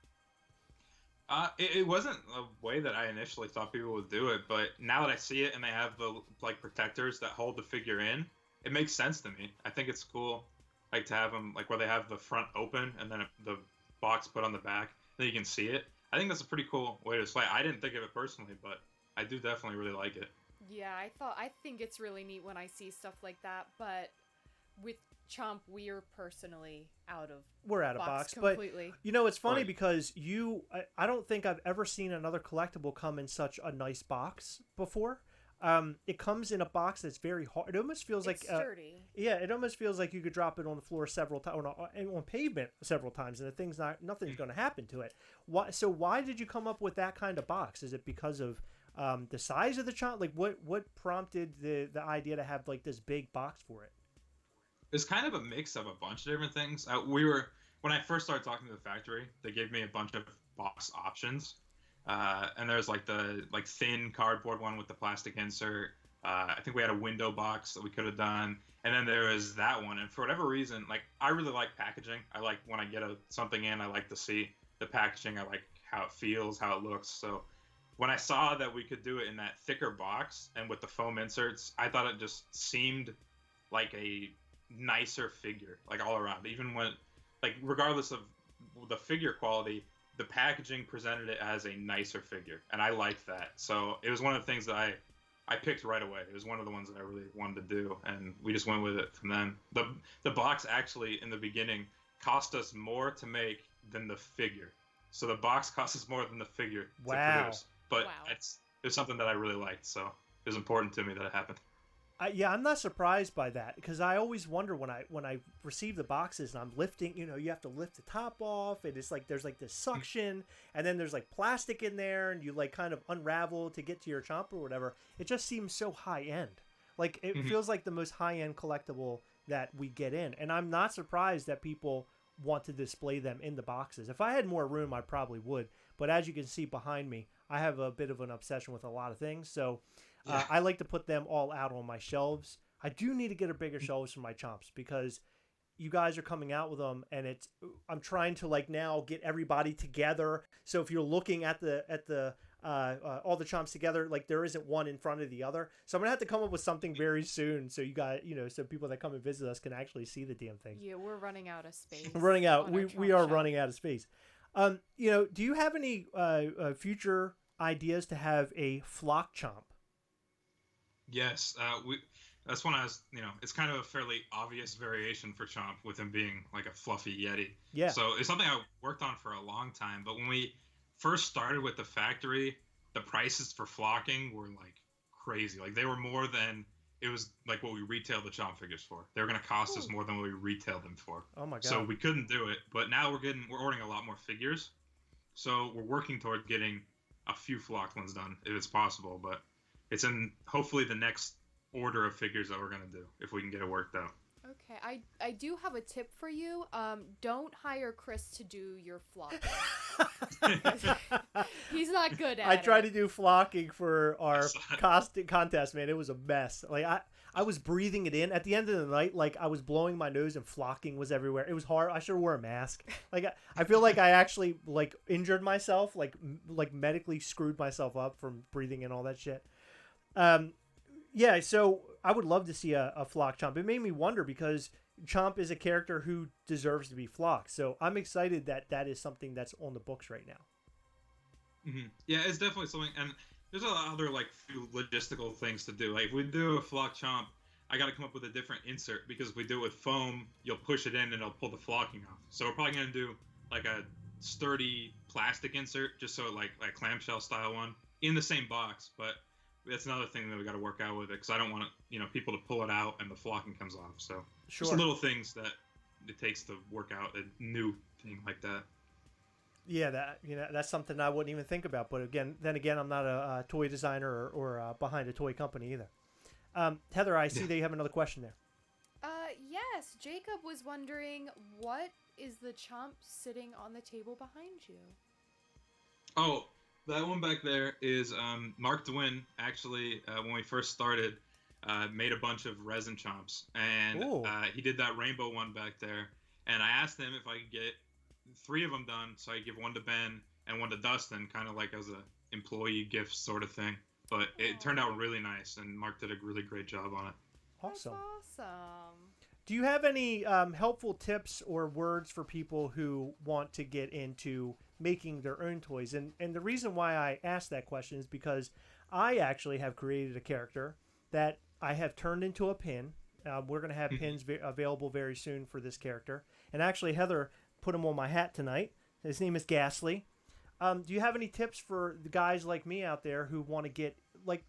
It wasn't a way that I initially thought people would do it, but now that I see it and they have the protectors that hold the figure in, it makes sense to me. I think it's cool, to have them where they have the front open and then the box put on the back, then you can see it. I think that's a pretty cool way to display. I didn't think of it personally, but I do definitely really like it. Yeah, I think it's really neat when I see stuff like that, but with Chomp, we're personally out of box completely. But it's funny because I don't think I've ever seen another collectible come in such a nice box before. It comes in a box that's very hard. It almost feels it's sturdy. Yeah, it almost feels like you could drop it on the floor several times, on pavement several times, and nothing's going to happen to it. Why did you come up with that kind of box? Is it because of the size of the Chomp? What prompted the idea to have this big box for it? It's kind of a mix of a bunch of different things. When I first started talking to the factory, they gave me a bunch of box options. And there's the thin cardboard one with the plastic insert. I think we had a window box that we could have done. And then there was that one. And for whatever reason, I really like packaging. I like when I get something in, I like to see the packaging. I like how it feels, how it looks. So when I saw that we could do it in that thicker box and with the foam inserts, I thought it just seemed like a nicer figure, all around. Even when, regardless of the figure quality, the packaging presented it as a nicer figure, and I liked that. So it was one of the things that I picked right away. It was one of the ones that I really wanted to do, and we just went with it from then. The box actually, in the beginning, cost us more to make than the figure. So the box cost us more than the figure to produce. But it's something that I really liked, so it was important to me that it happened. I'm not surprised by that, because I always wonder when I receive the boxes and I'm lifting, you have to lift the top off, and it's there's this suction, and then there's plastic in there, and you kind of unravel to get to your Chomp or whatever. It just seems so high end. It feels like the most high end collectible that we get in, and I'm not surprised that people want to display them in the boxes. If I had more room, I probably would, but as you can see behind me, I have a bit of an obsession with a lot of things, so I like to put them all out on my shelves. I do need to get a bigger shelves for my Chomps, because you guys are coming out with them, and I'm trying to now get everybody together. So if you're looking at the all the Chomps together, there isn't one in front of the other. So I'm gonna have to come up with something very soon, so you guys, so people that come and visit us can actually see the damn thing. Yeah, we're running out of space. We're running out. We are running out of space. Do you have any future ideas to have a flock Chomp? Yes, that's when I was, it's kind of a fairly obvious variation for Chomp with him being a fluffy Yeti. Yeah. So it's something I worked on for a long time. But when we first started with the factory, the prices for flocking were crazy. They were more than it was what we retailed the Chomp figures for. They were going to cost us more than what we retailed them for. Oh my god. So we couldn't do it. But now we're ordering a lot more figures. So we're working toward getting a few flocked ones done if it's possible. But it's in hopefully the next order of figures that we're going to do if we can get it worked out. Okay, I do have a tip for you. Don't hire Chris to do your flocking. He's not good at it. I tried to do flocking for our contest, man. It was a mess. Like I was breathing it in. At the end of the night, like I was blowing my nose and flocking was everywhere. It was hard. I should have wore a mask. Like I feel like I actually like injured myself, like medically screwed myself up from breathing in all that shit. Yeah, so I would love to see a flock Chomp. It made me wonder because Chomp is a character who deserves to be flocked. So I'm excited that is something that's on the books right now. Mm-hmm. Yeah, it's definitely something. And there's a lot of other like few logistical things to do. Like if we do a flock Chomp, I got to come up with a different insert because if we do it with foam, you'll push it in and it'll pull the flocking off. So we're probably gonna do like a sturdy plastic insert, just so like clamshell style one in the same box, but. That's another thing that we got to work out with it because I don't want people to pull it out and the flocking comes off. So just little things that it takes to work out a new thing like that. Yeah, that's something I wouldn't even think about. But then again, I'm not a toy designer or behind a toy company either. Heather, I see that you have another question there. Yes, Jacob was wondering what is the Chomp sitting on the table behind you? Oh. That one back there is Mark DeWin, actually, when we first started, made a bunch of resin chomps. And he did that rainbow one back there. And I asked him if I could get 3 of them done, so I could give one to Ben and one to Dustin, kind of like as a employee gift sort of thing. But it turned out really nice, and Mark did a really great job on it. Awesome. That's awesome. Do you have any helpful tips or words for people who want to get into making their own toys? And the reason why I asked that question is because I actually have created a character that I have turned into a pin. We're going to have pins available very soon for this character. And actually, Heather put him on my hat tonight. His name is Ghastly. Do you have any tips for the guys like me out there who want to get, like,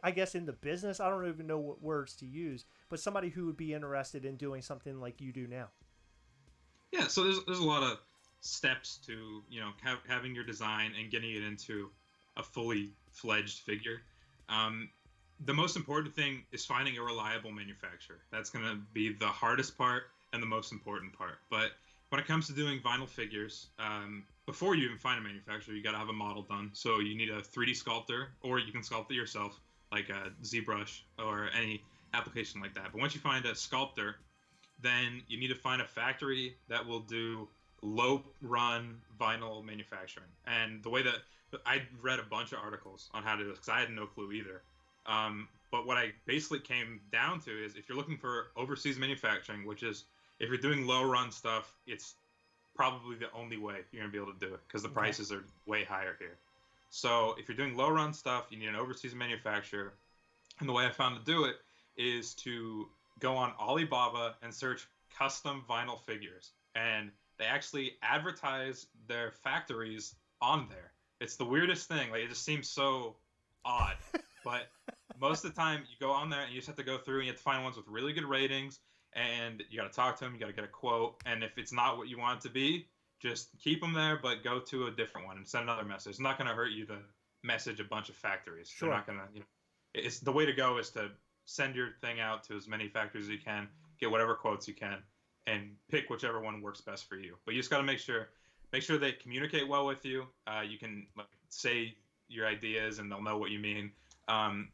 I guess, in the business? I don't even know what words to use, but somebody who would be interested in doing something like you do now. Yeah, so there's a lot of steps to having your design and getting it into a fully fledged figure. The most important thing is finding a reliable manufacturer. That's going to be the hardest part and the most important part. But when it comes to doing vinyl figures, before you even find a manufacturer, you got to have a model done. So you need a 3D sculptor, or you can sculpt it yourself, like a ZBrush or any application like that. But once you find a sculptor, then you need to find a factory that will do low-run vinyl manufacturing. And the way that I read a bunch of articles on how to do this, because I had no clue either. But what I basically came down to is if you're looking for overseas manufacturing, which is if you're doing low-run stuff, it's probably the only way you're going to be able to do it because the prices are way higher here. So if you're doing low-run stuff, you need an overseas manufacturer. And the way I found to do it is to go on Alibaba and search custom vinyl figures. And they actually advertise their factories on there. It's the weirdest thing. Like, it just seems so odd. But most of the time, you go on there and you just have to go through and you have to find ones with really good ratings. And you got to talk to them. You got to get a quote. And if it's not what you want it to be, just keep them there, but go to a different one and send another message. It's not going to hurt you to message a bunch of factories. Sure. They're not going to, it's the way to go is to send your thing out to as many factories as you can, get whatever quotes you can, and pick whichever one works best for you. But you just got to make sure they communicate well with you. You can say your ideas and they'll know what you mean. And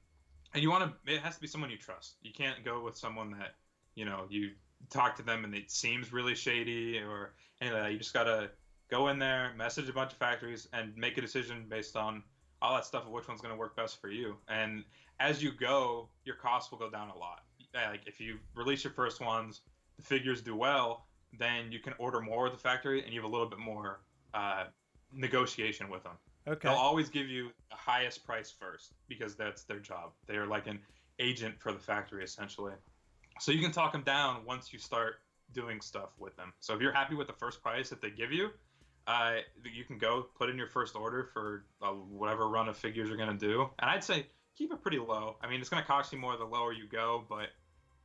it has to be someone you trust. You can't go with someone that, you talk to them and it seems really shady or anything like that. You just got to go in there, message a bunch of factories, and make a decision based on all that stuff of which one's going to work best for you. And as you go, your costs will go down a lot. Like if you release your first ones, the figures do well, then you can order more with the factory and you have a little bit more negotiation with them. Okay. They'll always give you the highest price first because that's their job. They are like an agent for the factory essentially. So you can talk them down once you start doing stuff with them. So if you're happy with the first price that they give you, you can go put in your first order for whatever run of figures you're going to do. And I'd say keep it pretty low. I mean, it's going to cost you more the lower you go, but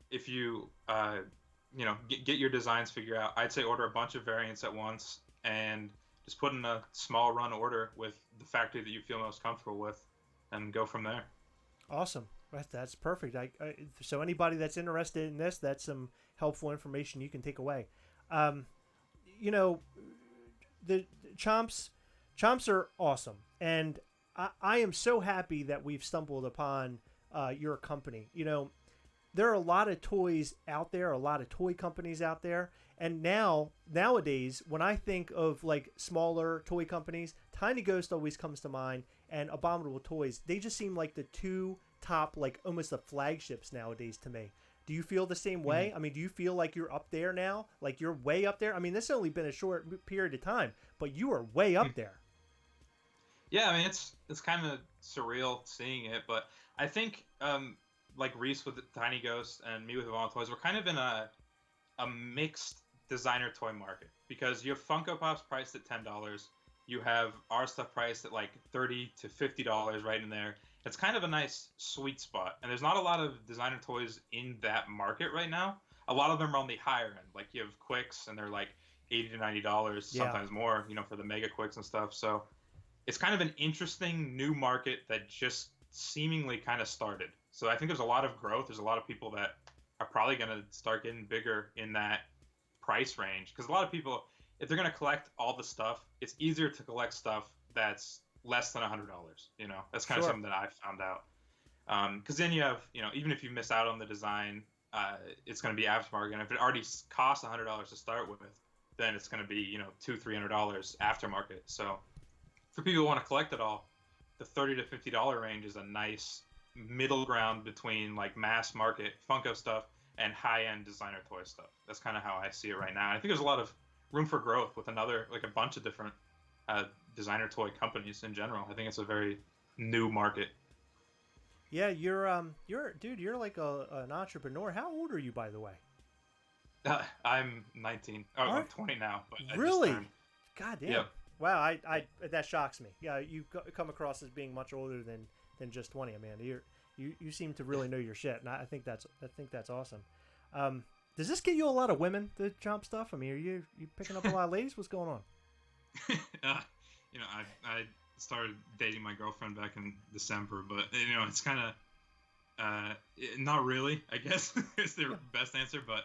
if you, get your designs figured out, I'd say order a bunch of variants at once and just put in a small run order with the factory that you feel most comfortable with and go from there. Awesome. That's perfect. So anybody that's interested in this, that's some helpful information you can take away. You know, the chomps are awesome, and I am so happy that we've stumbled upon your company. You know, there are a lot of toys out there, a lot of toy companies out there, and nowadays, when I think of like smaller toy companies, Tiny Ghost always comes to mind, and Abominable Toys. They just seem like the two top, like almost the flagships nowadays to me. Do you feel the same way? Mm-hmm. I mean, do you feel like you're up there now? Like you're way up there? I mean, this has only been a short period of time, but you are way up there. Yeah, I mean, it's kind of surreal seeing it, but I think like Reese with Tiny Ghost and me with Abominable Toys, we're kind of in a mixed designer toy market, because you have Funko Pops priced at $10, you have our stuff priced at like $30 to $50 right in there. It's kind of a nice sweet spot, and there's not a lot of designer toys in that market right now. A lot of them are on the higher end, like you have Quicks, and they're like $80 to $90, sometimes more, you know, for the Mega Quicks and stuff. So it's kind of an interesting new market that just seemingly kind of started. So I think there's a lot of growth. There's a lot of people that are probably going to start getting bigger in that price range, because a lot of people, if they're going to collect all the stuff, it's easier to collect stuff that's less than $100. You know, that's kind of something that I found out. Because then you have, you know, even if you miss out on the design, it's going to be aftermarket. And if it already costs $100 to start with, then it's going to be, you know, $200-300 aftermarket. So for people who want to collect it all, the $30 to $50 range is a nice middle ground between like mass market Funko stuff and high-end designer toy stuff. That's kind of how I see it right now. And I think there's a lot of room for growth with a bunch of different designer toy companies in general. I think it's a very new market. Yeah, you're like an entrepreneur. How old are you, by the way? I'm 19. Oh, I'm 20 now. But really? I just turned. God damn. Yeah. Wow, I that shocks me. Yeah, you come across as being much older than just 20, Amanda. You seem to really know your shit, and I think that's awesome. Does this get you a lot of women, the chomp stuff? I mean, are you picking up a lot of ladies? What's going on? You know, I started dating my girlfriend back in December, but you know, it's kind of not really, I guess is the best answer, but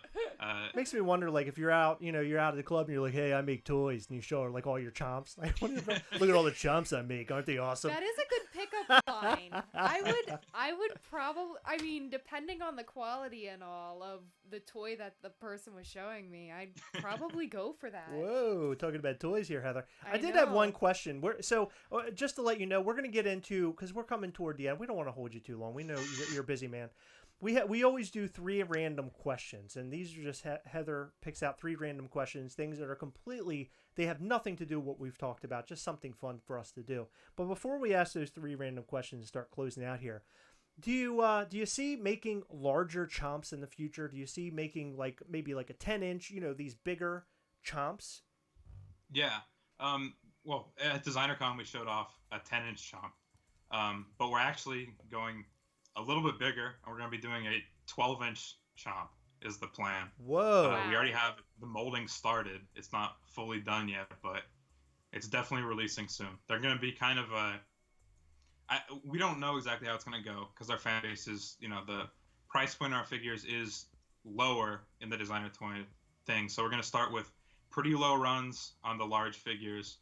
makes me wonder, like, if you're out, you know, you're out at the club and you're like, hey, I make toys, and you show her like all your chomps. Like, look at all the chomps I make, aren't they awesome? That is a good pickup line. I would probably, I mean, depending on the quality and all of the toy that the person was showing me, I'd probably go for that. Whoa, talking about toys here, Heather. I did know. have one question. So just to let you know, we're going to get into, because we're coming toward the end. We don't want to hold you too long. We know you're a busy man. We always do 3 random questions, and these are just Heather picks out 3 random questions, things that are completely, they have nothing to do with what we've talked about, just something fun for us to do. But before we ask those 3 random questions and start closing out here, do you see making larger chomps in the future? Do you see making like maybe like a 10-inch, you know, these bigger chomps? Yeah. Well, at DesignerCon we showed off a 10-inch chomp, but we're actually going a little bit bigger, and we're going to be doing a 12-inch chomp is the plan. Whoa. We already have the molding started. It's not fully done yet, but it's definitely releasing soon. They're going to be kind of we don't know exactly how it's going to go, because our fan base is, you know, the price point of our figures is lower in the designer toy thing. So we're going to start with pretty low runs on the large figures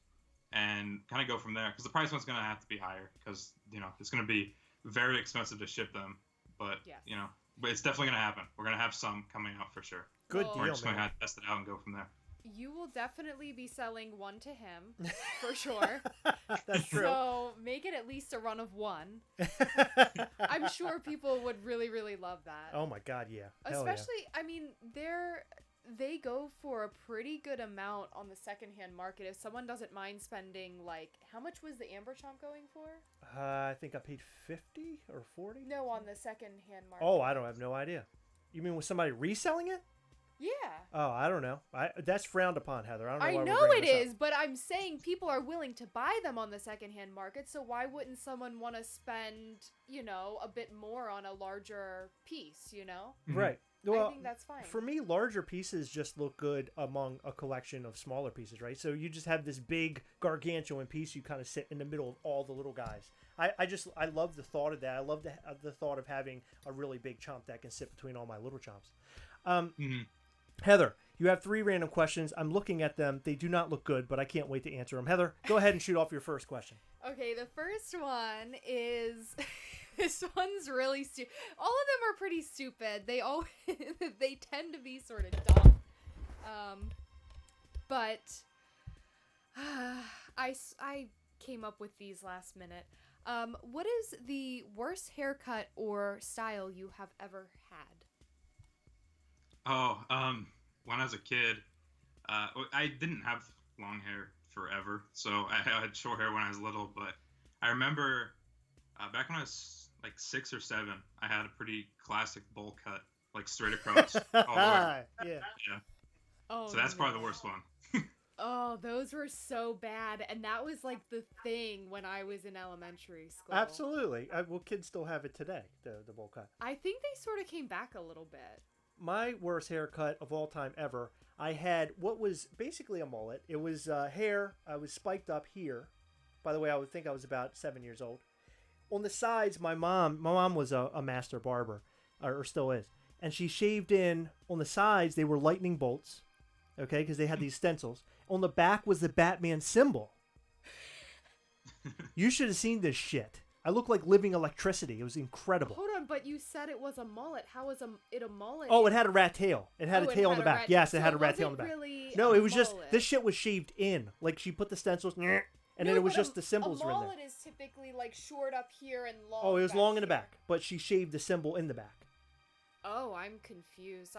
and kind of go from there, because the price point's going to have to be higher, because, you know, it's going to be very expensive to ship them, but you know, but it's definitely gonna happen. We're gonna have some coming out for sure. Good deal, We're just man. gonna have to test it out and go from there. You will definitely be selling one to him, for sure. That's true. So make it at least a run of 1. I'm sure people would really, really love that. Oh my God, yeah. Especially, I mean, they go for a pretty good amount on the secondhand market. If someone doesn't mind spending, like, how much was the Amber Chomp going for? I think I paid 50 or 40. No, on the secondhand market. Oh, I don't have no idea. You mean with somebody reselling it? Yeah. Oh, I don't know. That's frowned upon, Heather. I don't know. I why know we're bringing it this is, up. but I'm saying people are willing to buy them on the secondhand market. So why wouldn't someone want to spend, you know, a bit more on a larger piece? You know. Right. Well, I think that's fine. For me, larger pieces just look good among a collection of smaller pieces, right? So you just have this big gargantuan piece. You kind of sit in the middle of all the little guys. I love the thought of that. I love the thought of having a really big chomp that can sit between all my little chomps. Heather, you have 3 random questions. I'm looking at them. They do not look good, but I can't wait to answer them. Heather, go ahead and shoot off your first question. Okay, the first one is this one's really stupid. All of them are pretty stupid. They all they tend to be sort of dumb. But I came up with these last minute. What is the worst haircut or style you have ever had? Oh, when I was a kid, I didn't have long hair forever, so I had short hair when I was little. But I remember back when I was like 6 or 7, I had a pretty classic bowl cut, like straight across. All the way. Yeah. Yeah. Oh, So that's probably the worst one. Oh, those were so bad, and that was like the thing when I was in elementary school. Absolutely. Well, kids still have it today, the bowl cut. I think they sort of came back a little bit. My worst haircut of all time ever, I had what was basically a mullet. It was hair. I was spiked up here. By the way, I would think I was about 7 years old. On the sides, my mom was a master barber, or still is. And she shaved in, on the sides, they were lightning bolts, okay, because they had these stencils. On the back was the Batman symbol. You should have seen this shit. I look like living electricity. It was incredible. Hold on, but you said it was a mullet. How is it a mullet? Oh, it had a rat tail. It had a tail on the back. Yes, it had a rat tail on the back. No, it was just, this shit was shaved in. Like, she put the stencils, and then it was just the symbols were in there. A mullet is typically, like, short up here and long. Oh, it was long in the back, but she shaved the symbol in the back. Oh, I'm confused.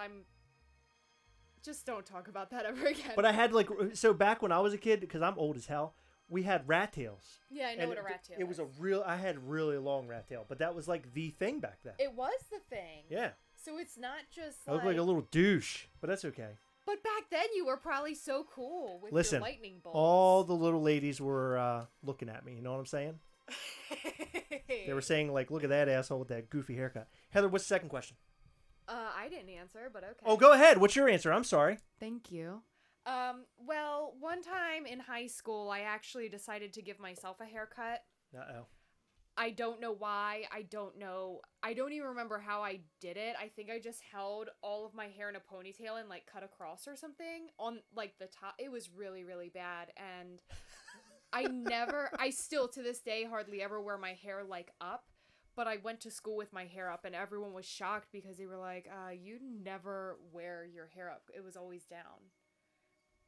Just don't talk about that ever again. But I had, like, so back when I was a kid, because I'm old as hell, we had rat tails. Yeah, I know what a rat tail is. It was I had really long rat tail, but that was like the thing back then. It was the thing. Yeah. So it's not just I look like a little douche, but that's okay. But back then you were probably so cool with Listen, your lightning bolts. all the little ladies were looking at me, you know what I'm saying? They were saying, like, look at that asshole with that goofy haircut. Heather, what's the second question? I didn't answer, but okay. Oh, go ahead. What's your answer? I'm sorry. Thank you. Well, one time in high school, I actually decided to give myself a haircut. Uh-oh. I don't know why. I don't even remember how I did it. I think I just held all of my hair in a ponytail and, like, cut across or something on, like, the top. It was really, really bad. And I still to this day hardly ever wear my hair, like, up. But I went to school with my hair up, and everyone was shocked because they were like, you never wear your hair up. It was always down.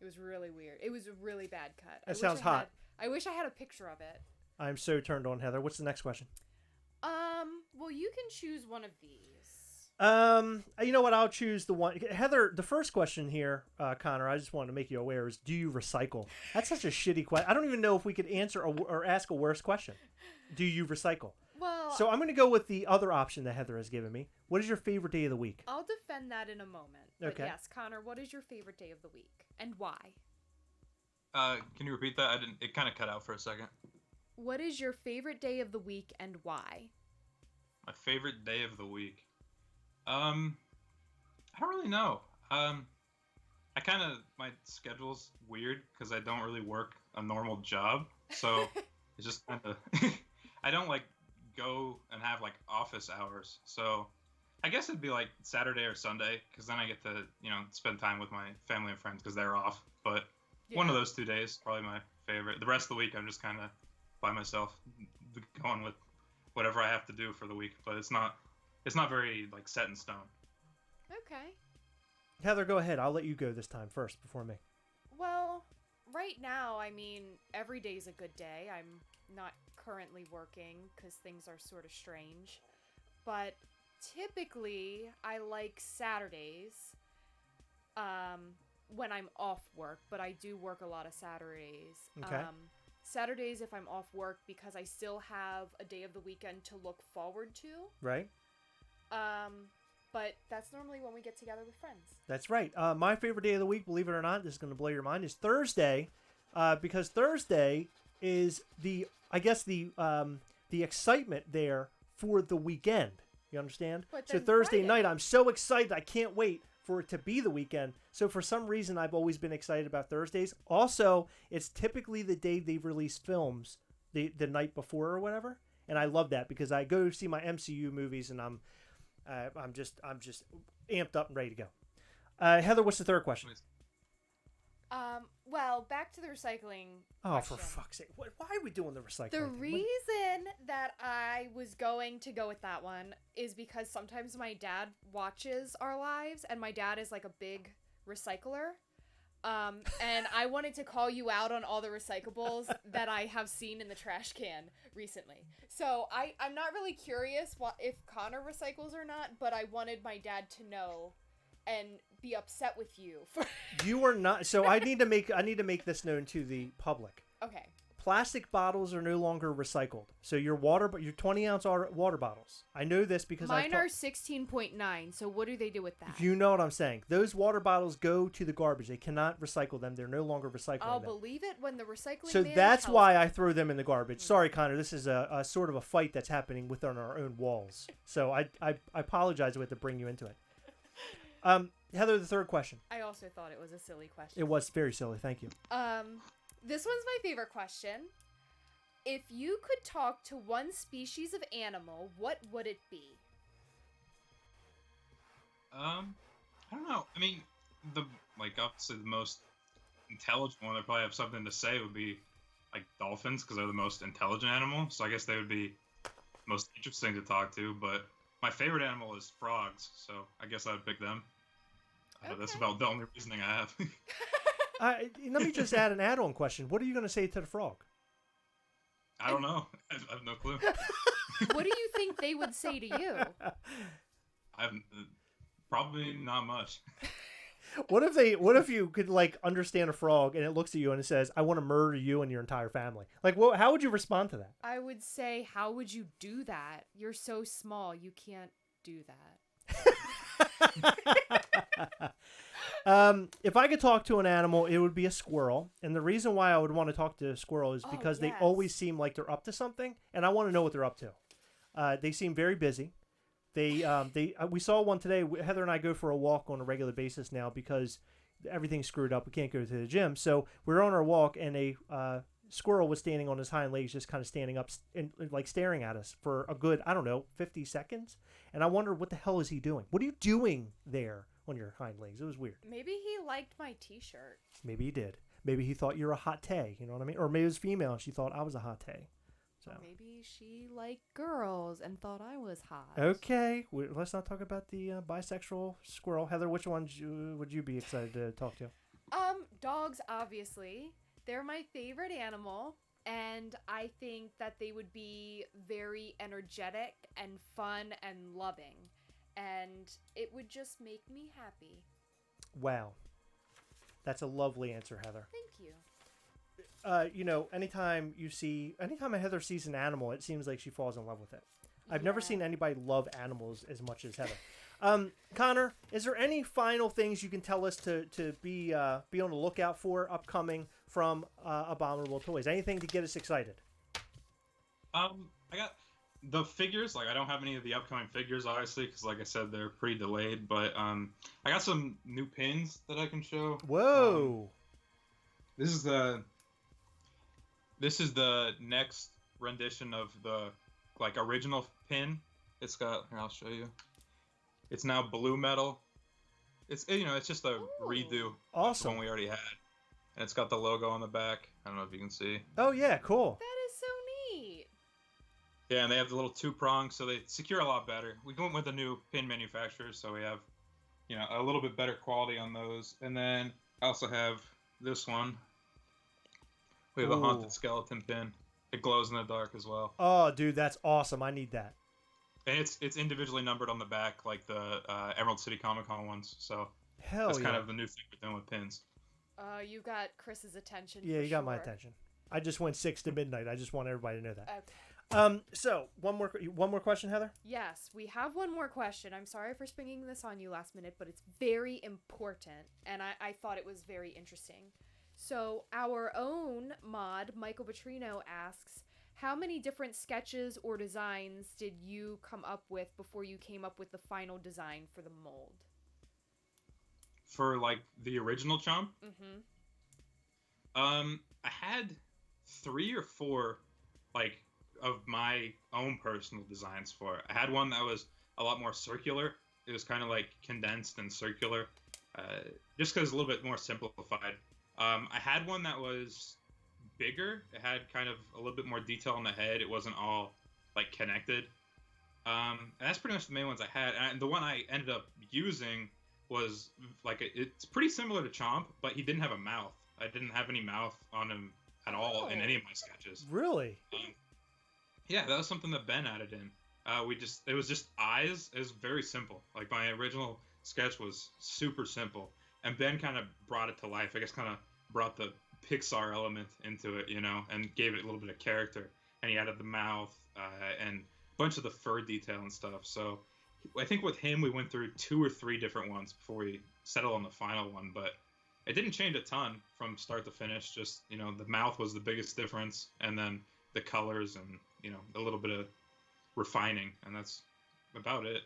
It was really weird. It was a really bad cut. That sounds hot. I wish I had a picture of it. I'm so turned on, Heather. What's the next question? Well, you can choose one of these. You know what? I'll choose the one. Heather, the first question here, Connor, I just wanted to make you aware, is do you recycle? That's such a shitty question. I don't even know if we could answer or ask a worse question. Do you recycle? Well, so I'm going to go with the other option that Heather has given me. What is your favorite day of the week? I'll defend that in a moment. But okay. Yes, Connor, what is your favorite day of the week and why? Can you repeat that? It kind of cut out for a second. What is your favorite day of the week and why? My favorite day of the week. I don't really know. My schedule's weird because I don't really work a normal job. So it's just kind of, I don't like go and have like office hours. So I guess it'd be like Saturday or Sunday because then I get to, spend time with my family and friends because they're off. But one of those 2 days, probably my favorite. The rest of the week, I'm just kind of by myself going with whatever I have to do for the week. But it's not very like set in stone. Okay. Heather, go ahead. I'll let you go this time first before me. Well, right now, I mean, every day's a good day. I'm not currently working because things are sort of strange. But typically, I like Saturdays when I'm off work. But I do work a lot of Saturdays. Okay. Saturdays if I'm off work because I still have a day of the weekend to look forward to. Right. But that's normally when we get together with friends. That's right. My favorite day of the week, believe it or not, this is going to blow your mind, is Thursday, because Thursday is the excitement there for the weekend. You understand? So Thursday night, I'm so excited. I can't wait for it to be the weekend. So for some reason, I've always been excited about Thursdays. Also, it's typically the day they release films, the night before or whatever. And I love that because I go see my MCU movies and I'm just amped up and ready to go. Heather, what's the third question? Well, back to the recycling Oh, question. for fuck's sake. Why are we doing the recycling The thing? reason that I was going to go with that one is because sometimes my dad watches our lives, and my dad is like a big recycler. And I wanted to call you out on all the recyclables that I have seen in the trash can recently. So I'm not really curious if Connor recycles or not, but I wanted my dad to know and be upset with you for You are not. So I need to make this known to the public. Okay. Plastic bottles are no longer recycled. So your 20-ounce water bottles. I know this because mine are 16.9. So what do they do with that? You know what I'm saying. Those water bottles go to the garbage. They cannot recycle them. They're no longer recycling I'll them. believe it when the recycling So man that's tells why me. I throw them in the garbage. Sorry, Connor. This is a sort of a fight that's happening within our own walls. So I apologize with to bring you into it. Heather, the third question. I also thought it was a silly question. It was very silly. Thank you. This one's my favorite question. If you could talk to one species of animal, what would it be? I don't know. I mean, obviously the most intelligent one that probably have something to say would be like dolphins, because they're the most intelligent animal. So I guess they would be most interesting to talk to. But my favorite animal is frogs, so I guess I would pick them. That's Okay. about the only reasoning I have. Let me just add an add-on question. What are you going to say to the frog? I don't know. I have no clue. What do you think they would say to you? I've probably not much. What if you could like understand a frog and it looks at you and it says, "I want to murder you and your entire family"? Like, how would you respond to that? I would say, how would you do that? You're so small, you can't do that. If I could talk to an animal, it would be a squirrel. And the reason why I would want to talk to a squirrel is because they always seem like they're up to something, and I want to know what they're up to. They seem very busy. We saw one today. Heather and I go for a walk on a regular basis now because everything's screwed up. We can't go to the gym. So we're on our walk, and a squirrel was standing on his hind legs, just kind of standing up and like staring at us for a good, 50 seconds. And I wondered, what the hell is he doing? What are you doing there on your hind legs? It was weird. Maybe he liked my t-shirt. Maybe he did. Maybe he thought you're a hot tay. You know what I mean? Or maybe it was female and she thought I was a hot tay. So. Or maybe she liked girls and thought I was hot. Okay. Let's not talk about the bisexual squirrel. Heather, which one would you be excited to talk to? Dogs, obviously. They're my favorite animal. And I think that they would be very energetic and fun and loving. And it would just make me happy. Wow. That's a lovely answer, Heather. Thank you. Anytime a Heather sees an animal, it seems like she falls in love with it. I've never seen anybody love animals as much as Heather. Connor, is there any final things you can tell us to be on the lookout for upcoming from Abominable Toys? Anything to get us excited? I got the figures. Like, I don't have any of the upcoming figures, obviously, because like I said, they're pretty delayed. But I got some new pins that I can show. Whoa! This is the next rendition of the original pin. It's got, here, I'll show you. It's now blue metal. It's just a redo of the one we already had. And it's got the logo on the back. I don't know if you can see. Oh yeah, cool. That is so neat. Yeah, and they have the little two prongs, so they secure a lot better. We went with a new pin manufacturer, so we have, a little bit better quality on those. And then I also have this one. We have a haunted skeleton pin. It glows in the dark as well. Oh, dude, that's awesome. I need that. And it's individually numbered on the back, like the Emerald City Comic Con ones. So that's kind of the new thing we're doing with pins. You got Chris's attention. Yeah, you got my attention. I just went 6 to midnight. I just want everybody to know that. Okay. So one more question, Heather. Yes, we have one more question. I'm sorry for springing this on you last minute, but it's very important, and I thought it was very interesting. So our own mod, Michael Petrino, asks, how many different sketches or designs did you come up with before you came up with the final design for the mold? For, the original Chomp? Mm-hmm. I had 3 or 4, of my own personal designs for it. I had one that was a lot more circular. It was kind of, condensed and circular. just because it's a little bit more simplified. I had one that was bigger. It had kind of a little bit more detail on the head. It wasn't all like connected. And that's pretty much the main ones I had. And the one I ended up using was like it's pretty similar to Chomp, but he didn't have a mouth. I didn't have any mouth on him at all in any of my sketches. Really? Yeah, that was something that Ben added in. It was just eyes. It was very simple. Like my original sketch was super simple, and Ben kind of brought it to life. I guess kind of brought the Pixar element into it, and gave it a little bit of character. And he added the mouth and a bunch of the fur detail and stuff. So I think with him we went through 2 or 3 different ones before we settled on the final one, but it didn't change a ton from start to finish. Just the mouth was the biggest difference, and then the colors and a little bit of refining, and that's about it.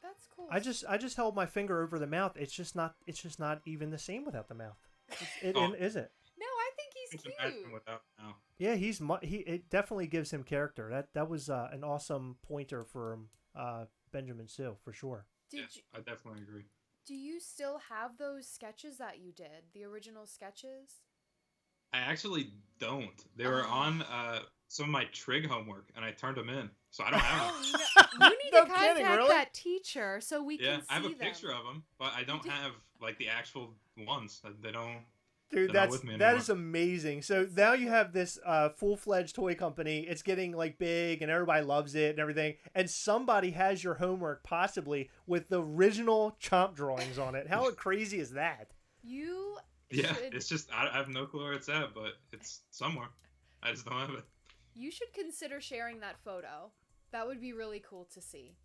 That's cool. I just held my finger over the mouth. It's just not even the same without the mouth. Is it? No, I think he's cute. Without now. Yeah, it definitely gives him character. That was an awesome pointer for Benjamin Sue for sure. I definitely agree. Do you still have those sketches that you did, the original sketches? I actually don't. They were on some of my trig homework, and I turned them in, so I don't have them. No, you need No to contact kidding, really? that teacher so we can see them. I have a picture of them, but I don't have like the actual ones. They don't. Dude, that is amazing. So now you have this full-fledged toy company. It's getting like big, and everybody loves it and everything. And somebody has your homework, possibly with the original Chomp drawings on it. How crazy is that? It's just I have no clue where it's at, but it's somewhere. I just don't have it. You should consider sharing that photo. That would be really cool to see.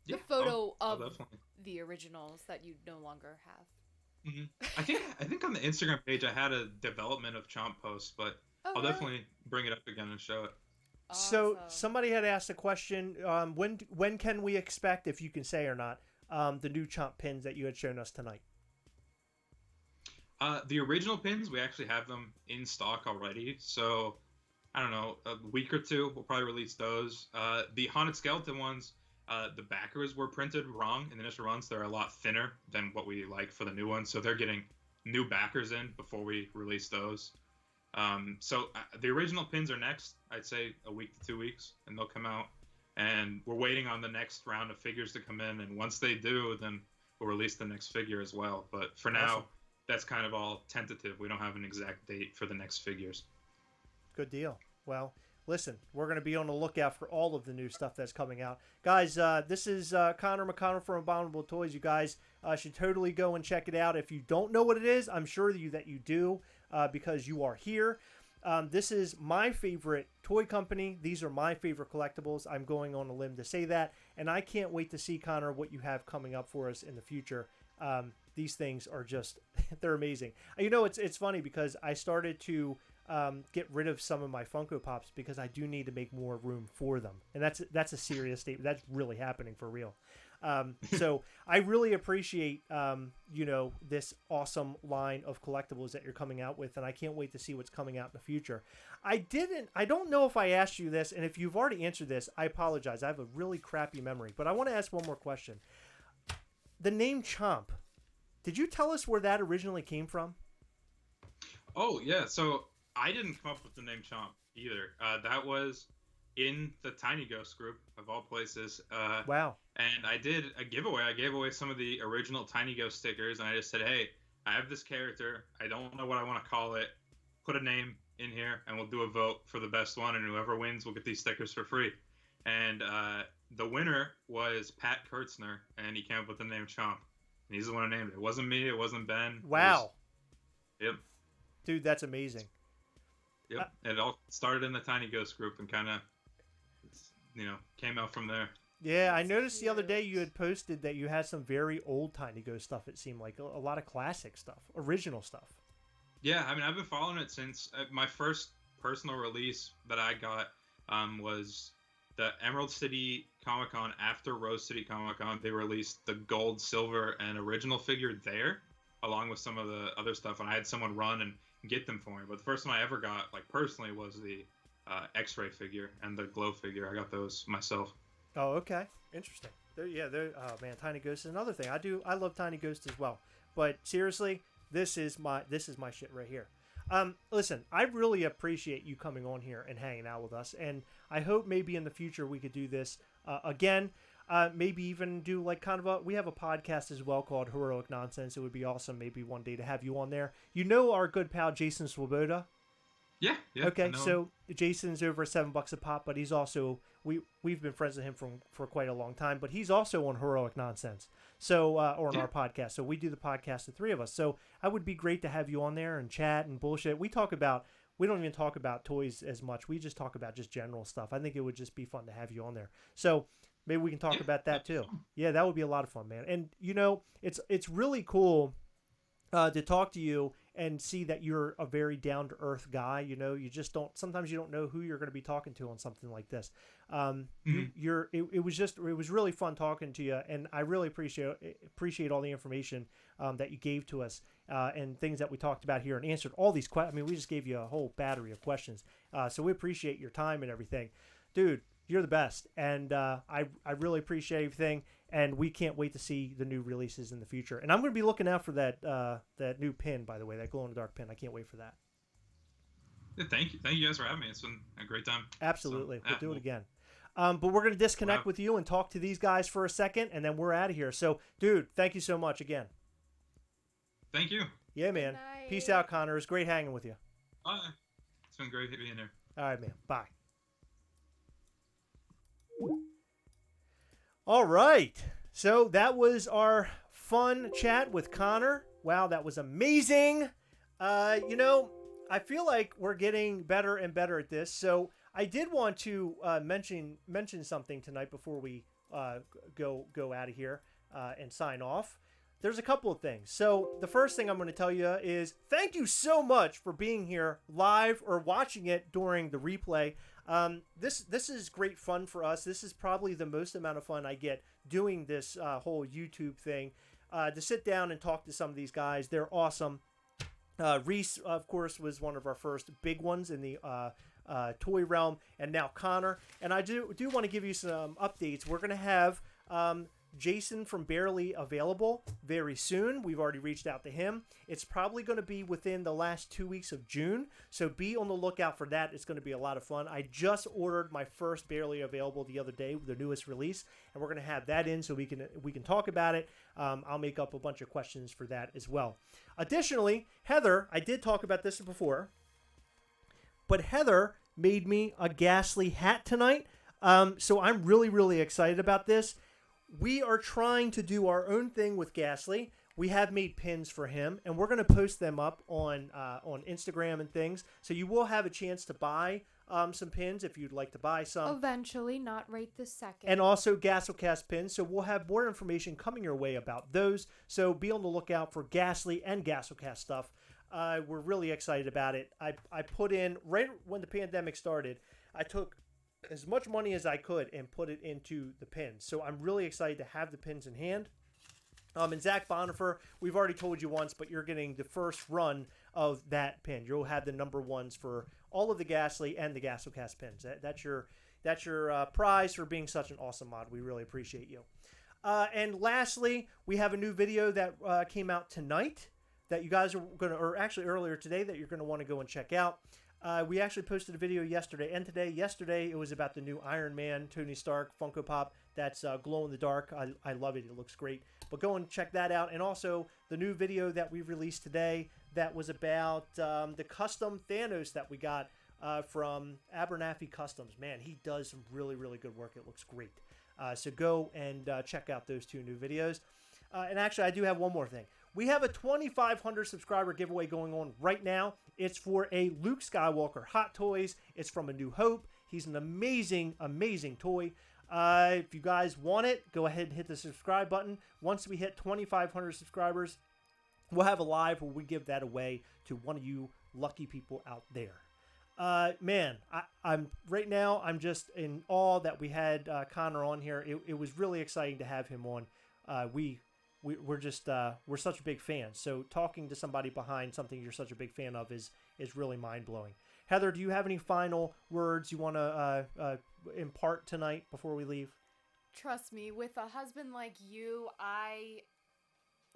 Yeah, the photo of definitely. The originals that you no longer have. Mm-hmm. I think on the Instagram page I had a development of Chomp post, but I'll definitely bring it up again and show it. Awesome. So somebody had asked a question. When can we expect, if you can say or not, the new Chomp pins that you had shown us tonight? The original pins, we actually have them in stock already. So I don't know, a week or two we'll probably release those. The Haunted Skeleton ones. The backers were printed wrong in the initial runs. They're a lot thinner than what we like for the new ones, so they're getting new backers in before we release those. So the original pins are next, I'd say a week to 2 weeks, and they'll come out. And we're waiting on the next round of figures to come in, and once they do, then we'll release the next figure as well. But for now, that's kind of all tentative. We don't have an exact date for the next figures. Good deal. Well, listen, we're going to be on the lookout for all of the new stuff that's coming out. Guys, this is Connor McConnell from Abominable Toys. You guys should totally go and check it out. If you don't know what it is, I'm sure that you do because you are here. This is my favorite toy company. These are my favorite collectibles. I'm going on a limb to say that. And I can't wait to see, Connor, what you have coming up for us in the future. These things are just, they're amazing. It's funny because I started to get rid of some of my Funko Pops because I do need to make more room for them. And that's a serious statement. That's really happening for real. So I really appreciate, this awesome line of collectibles that you're coming out with. And I can't wait to see what's coming out in the future. I don't know if I asked you this, and if you've already answered this, I apologize. I have a really crappy memory, but I want to ask one more question. The name Chomp, did you tell us where that originally came from? Oh, yeah. So I didn't come up with the name Chomp either. That was in the Tiny Ghost group, of all places. Wow. And I did a giveaway. I gave away some of the original Tiny Ghost stickers, and I just said, hey, I have this character. I don't know what I want to call it. Put a name in here, and we'll do a vote for the best one, and whoever wins will get these stickers for free. And the winner was Pat Kurtzner, and he came up with the name Chomp. And he's the one who named it. It wasn't me. It wasn't Ben. Wow. Yep. Dude, that's amazing. Yep. It all started in the Tiny Ghost group and kind of, came out from there. Yeah, I noticed the other day you had posted that you had some very old Tiny Ghost stuff. It seemed like a lot of classic stuff, original stuff. Yeah, I mean, I've been following it since my first personal release that I got was the Emerald City Comic Con. After Rose City Comic Con, they released the gold, silver, and original figure there, along with some of the other stuff. And I had someone run and get them for me. But the first one I ever got, personally, was the X-Ray figure and the glow figure. I got those myself. Oh, okay. Interesting. Oh man, Tiny Ghost is another thing. I love Tiny Ghost as well. But seriously, this is my shit right here. Listen, I really appreciate you coming on here and hanging out with us, and I hope maybe in the future we could do this again. Maybe even do like kind of we have a podcast as well called Heroic Nonsense. It would be awesome maybe one day to have you on there. You know our good pal Jason Swoboda? Yeah. Okay, so Jason's over $7 a pop, but he's also we've been friends with him for quite a long time. But he's also on Heroic Nonsense, so or on our podcast. So we do the podcast, the three of us. So I would be great to have you on there and chat and bullshit. We don't even talk about toys as much. We just talk about just general stuff. I think it would just be fun to have you on there. So maybe we can talk about that too. Yeah, that would be a lot of fun, man. And it's really cool to talk to you and see that you're a very down-to-earth guy. You just sometimes you don't know who you're going to be talking to on something like this. It was really fun talking to you, and I really appreciate all the information that you gave to us and things that we talked about here and answered all these questions. I mean, we just gave you a whole battery of questions. So we appreciate your time and everything. Dude, you're the best, and I really appreciate everything, and we can't wait to see the new releases in the future. And I'm going to be looking out for that new pin, by the way, that glow-in-the-dark pin. I can't wait for that. Yeah, thank you guys for having me. It's been a great time. Absolutely. We'll do it again. But we're going to disconnect with you and talk to these guys for a second, and then we're out of here. So, dude, thank you so much again. Thank you. Yeah, man. Peace out, Connor. It's great hanging with you. Bye. It's been great being here. All right, man. Bye. All right. So that was our fun chat with Connor. Wow, that was amazing. I feel like we're getting better and better at this. So I did want to mention something tonight before we go out of here and sign off. There's a couple of things. So the first thing I'm going to tell you is thank you so much for being here live or watching it during the replay. This is great fun for us. This is probably the most amount of fun I get doing this whole YouTube thing. To sit down and talk to some of these guys. They're awesome. Reese, of course, was one of our first big ones in the toy realm, and now Connor. And I do want to give you some updates. We're going to have Jason from Barely available very soon. We've already reached out to him. It's probably going to be within the last 2 weeks of June, so be on the lookout for that. It's going to be a lot of fun. I just ordered my first Barely available the other day, the newest release, and we're going to have that in so we can talk about it. I'll make up a bunch of questions for that as well. Additionally, Heather, I did talk about this before, but Heather made me a Ghastly hat tonight, so I'm really, really excited about this. We are trying to do our own thing with Ghastly. We have made pins for him, and we're going to post them up on Instagram and things. So you will have a chance to buy some pins if you'd like to buy some. Eventually, not right this second. And also Gastlecast pins. So we'll have more information coming your way about those. So be on the lookout for Ghastly and Gastlecast stuff. We're really excited about it. I put in, right when the pandemic started, I took as much money as I could and put it into the pins. So I'm really excited to have the pins in hand. And Zach Bonifer, we've already told you once, but you're getting the first run of that pin. You'll have the number ones for all of the Ghastly and the Gastlecast pins. That's your prize for being such an awesome mod. We really appreciate you. And lastly, we have a new video that came out tonight that you guys are going to, or actually earlier today, that you're going to want to go and check out. We actually posted a video yesterday and today. Yesterday, it was about the new Iron Man, Tony Stark Funko Pop that's glow in the dark. I love it. It looks great. But go and check that out. And also, the new video that we released today that was about the custom Thanos that we got from Abernathy Customs. Man, he does some really, really good work. It looks great. So go and check out those two new videos. And actually, I do have one more thing. We have a 2,500 subscriber giveaway going on right now. It's for a Luke Skywalker Hot Toys. It's from A New Hope. He's an amazing, amazing toy. If you guys want it, go ahead and hit the subscribe button. Once we hit 2,500 subscribers, we'll have a live where we give that away to one of you lucky people out there. Man, I'm right now, I'm just in awe that we had Connor on here. It was really exciting to have him on. We're such a big fan. So talking to somebody behind something you're such a big fan of is really mind-blowing. Heather, do you have any final words you want to impart tonight before we leave? Trust me, with a husband like you, I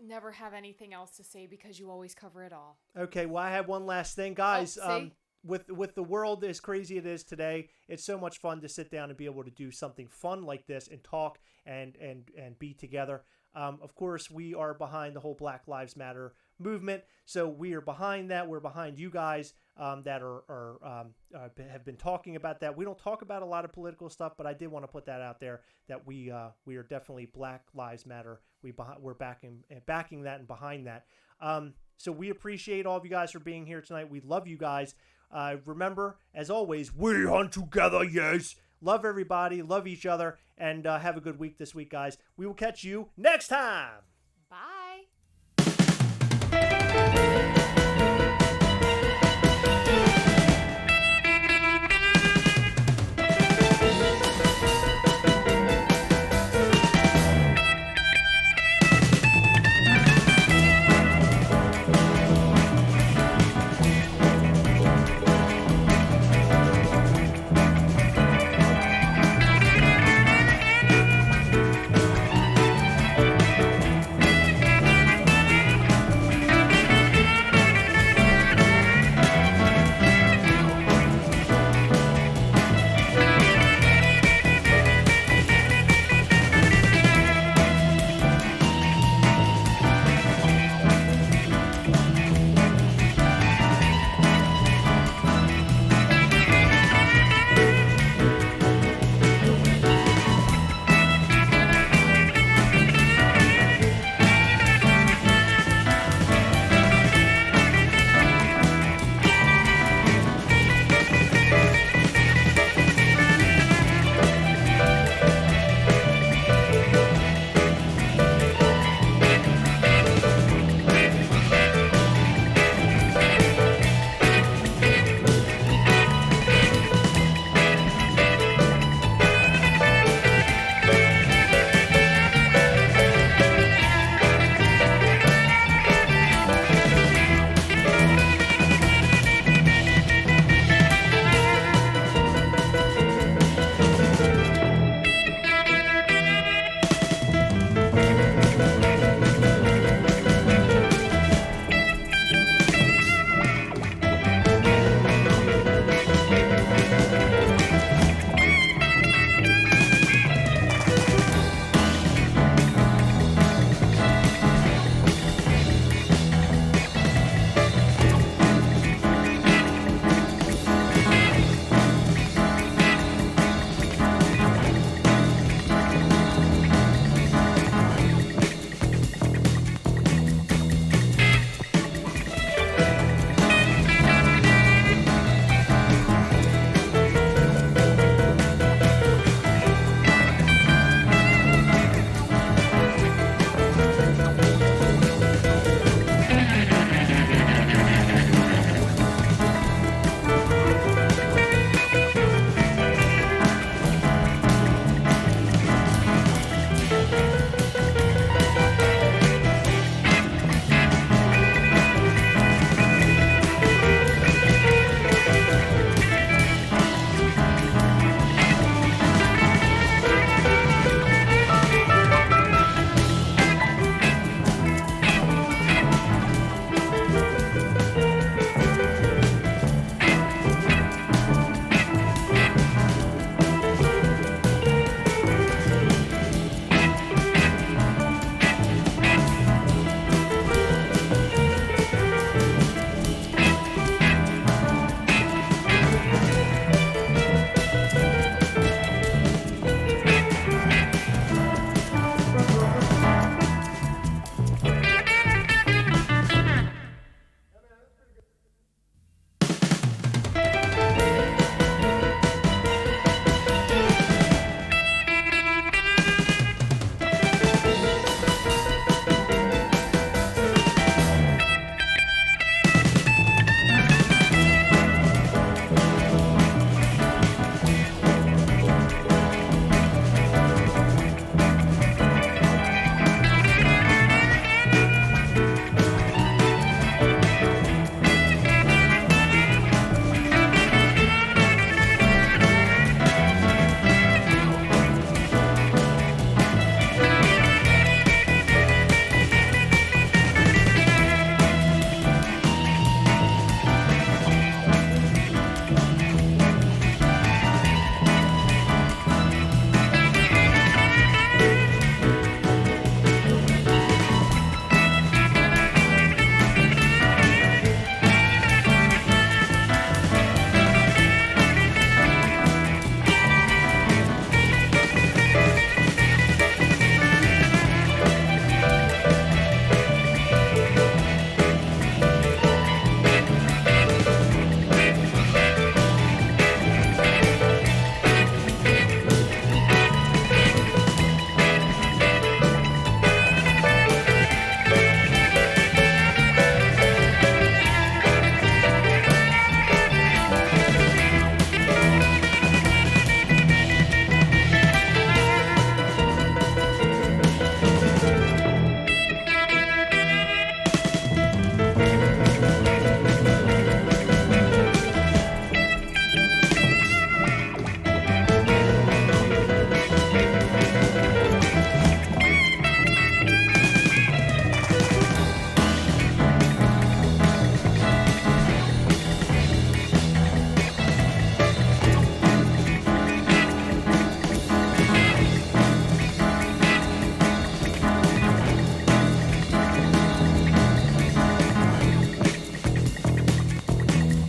never have anything else to say because you always cover it all. Okay, well, I have one last thing, guys. See? With the world as crazy it is today, it's so much fun to sit down and be able to do something fun like this and talk and be together. Of course, we are behind the whole Black Lives Matter movement, so we are behind that. We're behind you guys that have been talking about that. We don't talk about a lot of political stuff, but I did want to put that out there that we are definitely Black Lives Matter. We're backing that and behind that. So we appreciate all of you guys for being here tonight. We love you guys. Remember, as always, we hunt together, yes. Love everybody, love each other, and have a good week this week, guys. We will catch you next time.